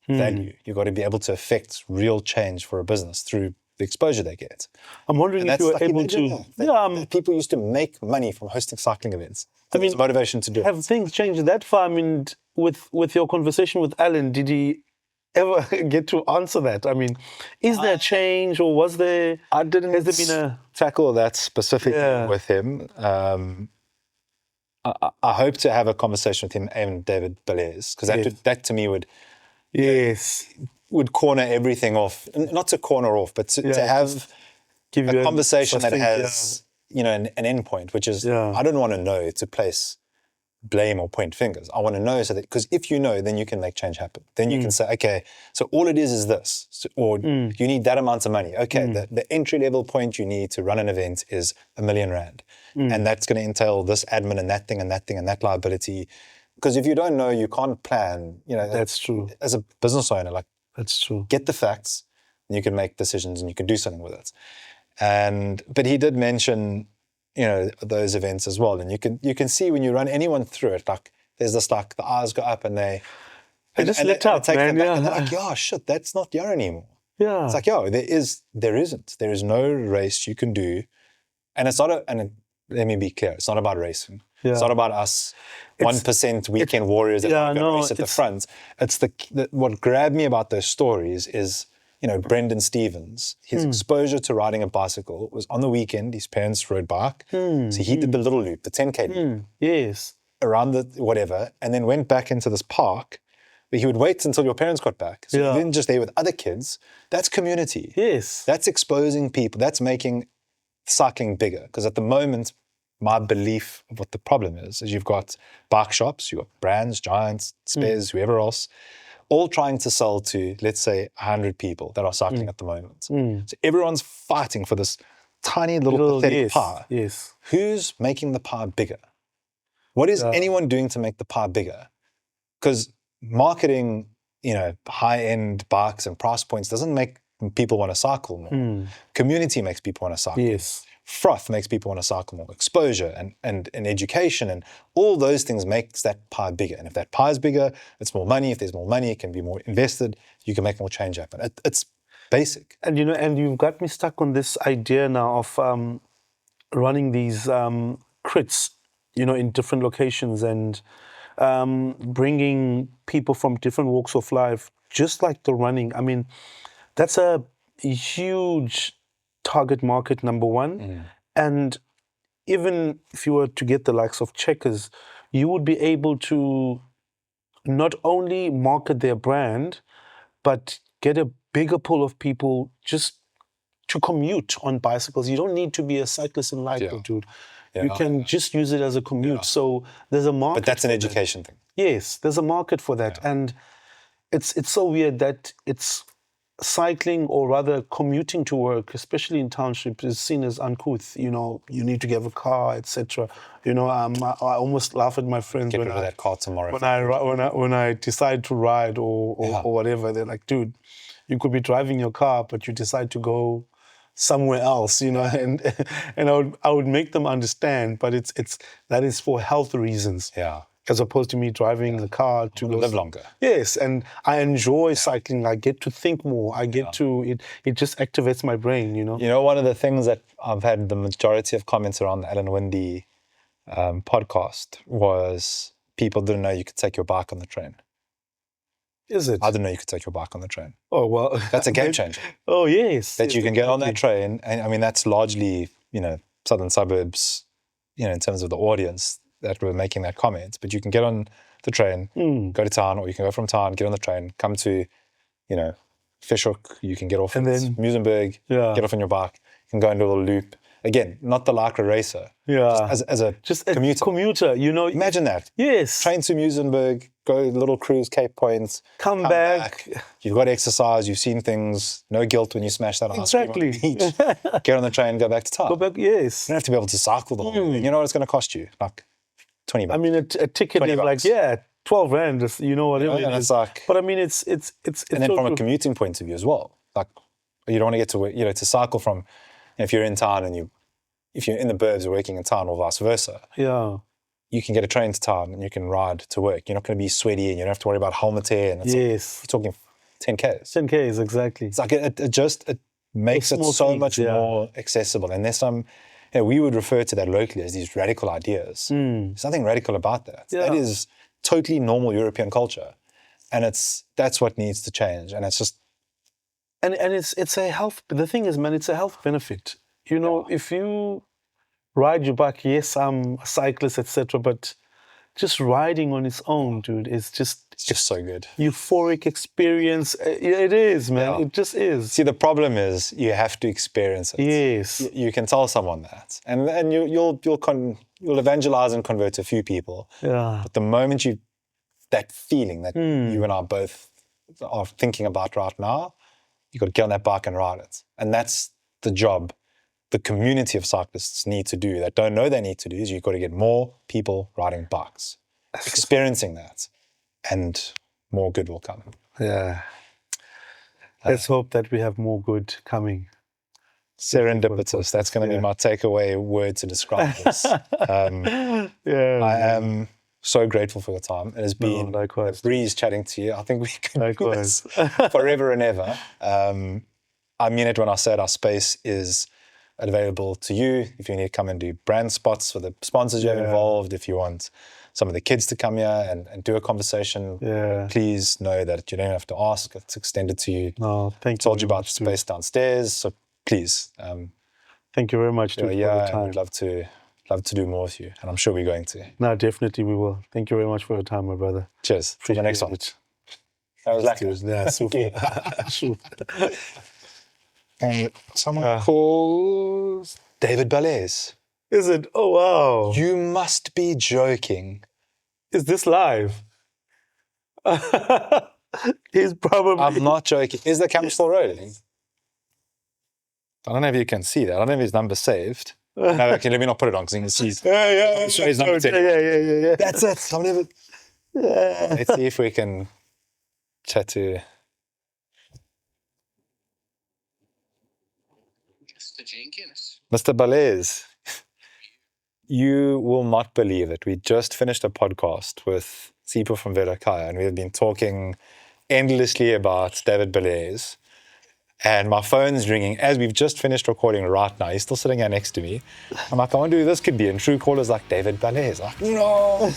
value. You've got to be able to affect real change for a business through the exposure they get. I'm wondering if you were able to... That people used to make money from hosting cycling events. It's motivation to do it. Have things changed that far? I mean, with your conversation with Alan, did he ever get to answer that? I mean, is there a change, or was there... I didn't has there been a... tackle that specifically with him. I hope to have a conversation with him and David Bellairs, because that to me would corner everything off. Not to corner off, but to have a conversation that has an end point, which is I don't want to know to place blame or point fingers. I want to know so that, because if you know, then you can make change happen. Then you can say, okay, so all it is this, or you need that amount of money. Okay, the entry level point you need to run an event is R1 million. And that's going to entail this admin and that thing and that thing and that liability. Because if you don't know, you can't plan. That's true. As a business owner, that's true. Get the facts, and you can make decisions and you can do something with it. But he did mention, those events as well. And you can see when you run anyone through it, there's this the eyes go up and they just lit up, man. And they're like, yeah, shit, that's not your anymore. Yeah. It's like, there isn't. There is no race you can do. And it's not let me be clear, it's not about racing. Yeah. It's not about us 1% weekend warriors that race at the front. It's what grabbed me about those stories is, Brendan Stevens, his exposure to riding a bicycle was on the weekend. His parents rode bike. So he did the little loop, the 10K loop. Yes. Around the whatever, and then went back into this park where he would wait until your parents got back. So you're then just there with other kids. That's community. Yes. That's exposing people. That's making cycling bigger. Because at the moment, my belief of what the problem is you've got bike shops, you've got brands, Giants, Spez, whoever else, all trying to sell to, let's say, 100 people that are cycling at the moment. So everyone's fighting for this tiny little pathetic pie. Yes. Who's making the pie bigger? What is anyone doing to make the pie bigger? Because marketing, high-end bikes and price points doesn't make people want to cycle more. Community makes people want to cycle. Yes. Froth makes people want to cycle more. Exposure and education and all those things makes that pie bigger. And if that pie is bigger, it's more money. If there's more money, it can be more invested. You can make more change happen. It's basic. And you've got me stuck on this idea now of running these crits, in different locations and bringing people from different walks of life, just like the running. I mean, that's a huge target market, number one. And even if you were to get the likes of Checkers, you would be able to not only market their brand, but get a bigger pool of people just to commute on bicycles. You don't need to be a cyclist in Lido, dude. You can just use it as a commute. So there's a market. But that's an education thing. Yes, there's a market for that. And it's so weird that it's cycling, or rather commuting to work, especially in townships, is seen as uncouth. You need to get a car, etc. I almost laugh at my friends Get rid of that car tomorrow. When I decide to ride or whatever. They're like, dude, you could be driving your car, but you decide to go somewhere else, and I would make them understand, but that is for health reasons. Yeah. As opposed to me driving the car to live longer. Yes, and I enjoy cycling. I get to think more. I get to it just activates my brain, one of the things that I've had the majority of comments around the Alan Windy podcast was people didn't know you could take your bike on the train. Is it? I didn't know you could take your bike on the train. Oh, well. That's a game changer. Oh, yes. That yes, you can get on that exactly. train. And I mean, that's largely, southern suburbs, in terms of the audience that were making that comment. But you can get on the train, go to town, or you can go from town, get on the train, come to, Fishhook. You can get off And at then- Muizenberg, Yeah. get off on your bike. You can go and do a little loop. Again, not the Lycra racer. Yeah. Just as a commuter. Commuter, Imagine that. Yes. Train to Muizenberg, go little cruise, Cape Point. Come back. You've got exercise, you've seen things, no guilt when you smash that ice cream on Exactly. the beach. Get on the train, go back to town. Go back, yes. You don't have to be able to cycle the whole thing. You know what it's going to cost you? Like 20 bucks. I mean, a ticket is $20. like, 12 rand, just, whatever it and is. it's like, But I mean, it's and then so from a true. commuting point of view as well. Like, you don't want to get to, to cycle from, if you're in town and if you're in the burbs or working in town or vice versa, Yeah. you can get a train to town and you can ride to work. You're not going to be sweaty and you don't have to worry about helmet hair. And it's Yes. you're talking 10Ks. 10Ks, exactly. It's like it makes it small so things, much yeah. more accessible. And there's some, we would refer to that locally as these radical ideas. There's nothing radical about that. Yeah. That is totally normal European culture. And that's what needs to change. And it's just, And it's a health, the thing is, man, it's a health benefit. If you ride your bike, yes, I'm a cyclist, etc., but just riding on its own, dude, it's just so good. euphoric experience. It is, man. Yeah. It just is. See, the problem is you have to experience it. Yes. You can tell someone that. And you'll evangelize and convert a few people. Yeah. But the moment that feeling that you and I both are thinking about right now, you've got to get on that bike and ride it. And that's the job the community of cyclists need to do, that don't know they need to do, is you've got to get more people riding bikes, experiencing that, and more good will come. Yeah. Let's hope that we have more good coming. Serendipitous. That's going to be my takeaway word to describe this. I am so grateful for your time. It has been a breeze chatting to you. I think we can do this forever and ever. I mean it when I said our space is available to you. If you need to come and do brand spots for the sponsors you have involved, if you want some of the kids to come here and do a conversation, please know that you don't have to ask. It's extended to you. No, thank you. Told you about the space downstairs, so please. Thank you very much, dude, for the time. I'd love to do more with you, and I'm sure we're going to. No, definitely we will. Thank you very much for your time, my brother. Cheers. See you next one. That was lekker. Yeah, super. Someone calls David Bellairs. Is it? Oh, wow. You must be joking. Is this live? He's probably... I'm not joking. Is the camera still rolling? I don't know if you can see that. I don't know if his number's saved. No, okay, let me not put it on because you can see. Yeah. Show his number 10. Yeah. That's it. I've never... Let's see if we can chat to... Mr. Jenkins. Mr. Bellairs, you will not believe it. We just finished a podcast with Sipho from Velokhaya, and we have been talking endlessly about David Bellairs. And my phone's ringing as we've just finished recording right now. He's still sitting here next to me. I'm like, I wonder who this could be. And Truecaller's like, David Bellairs. Like, no.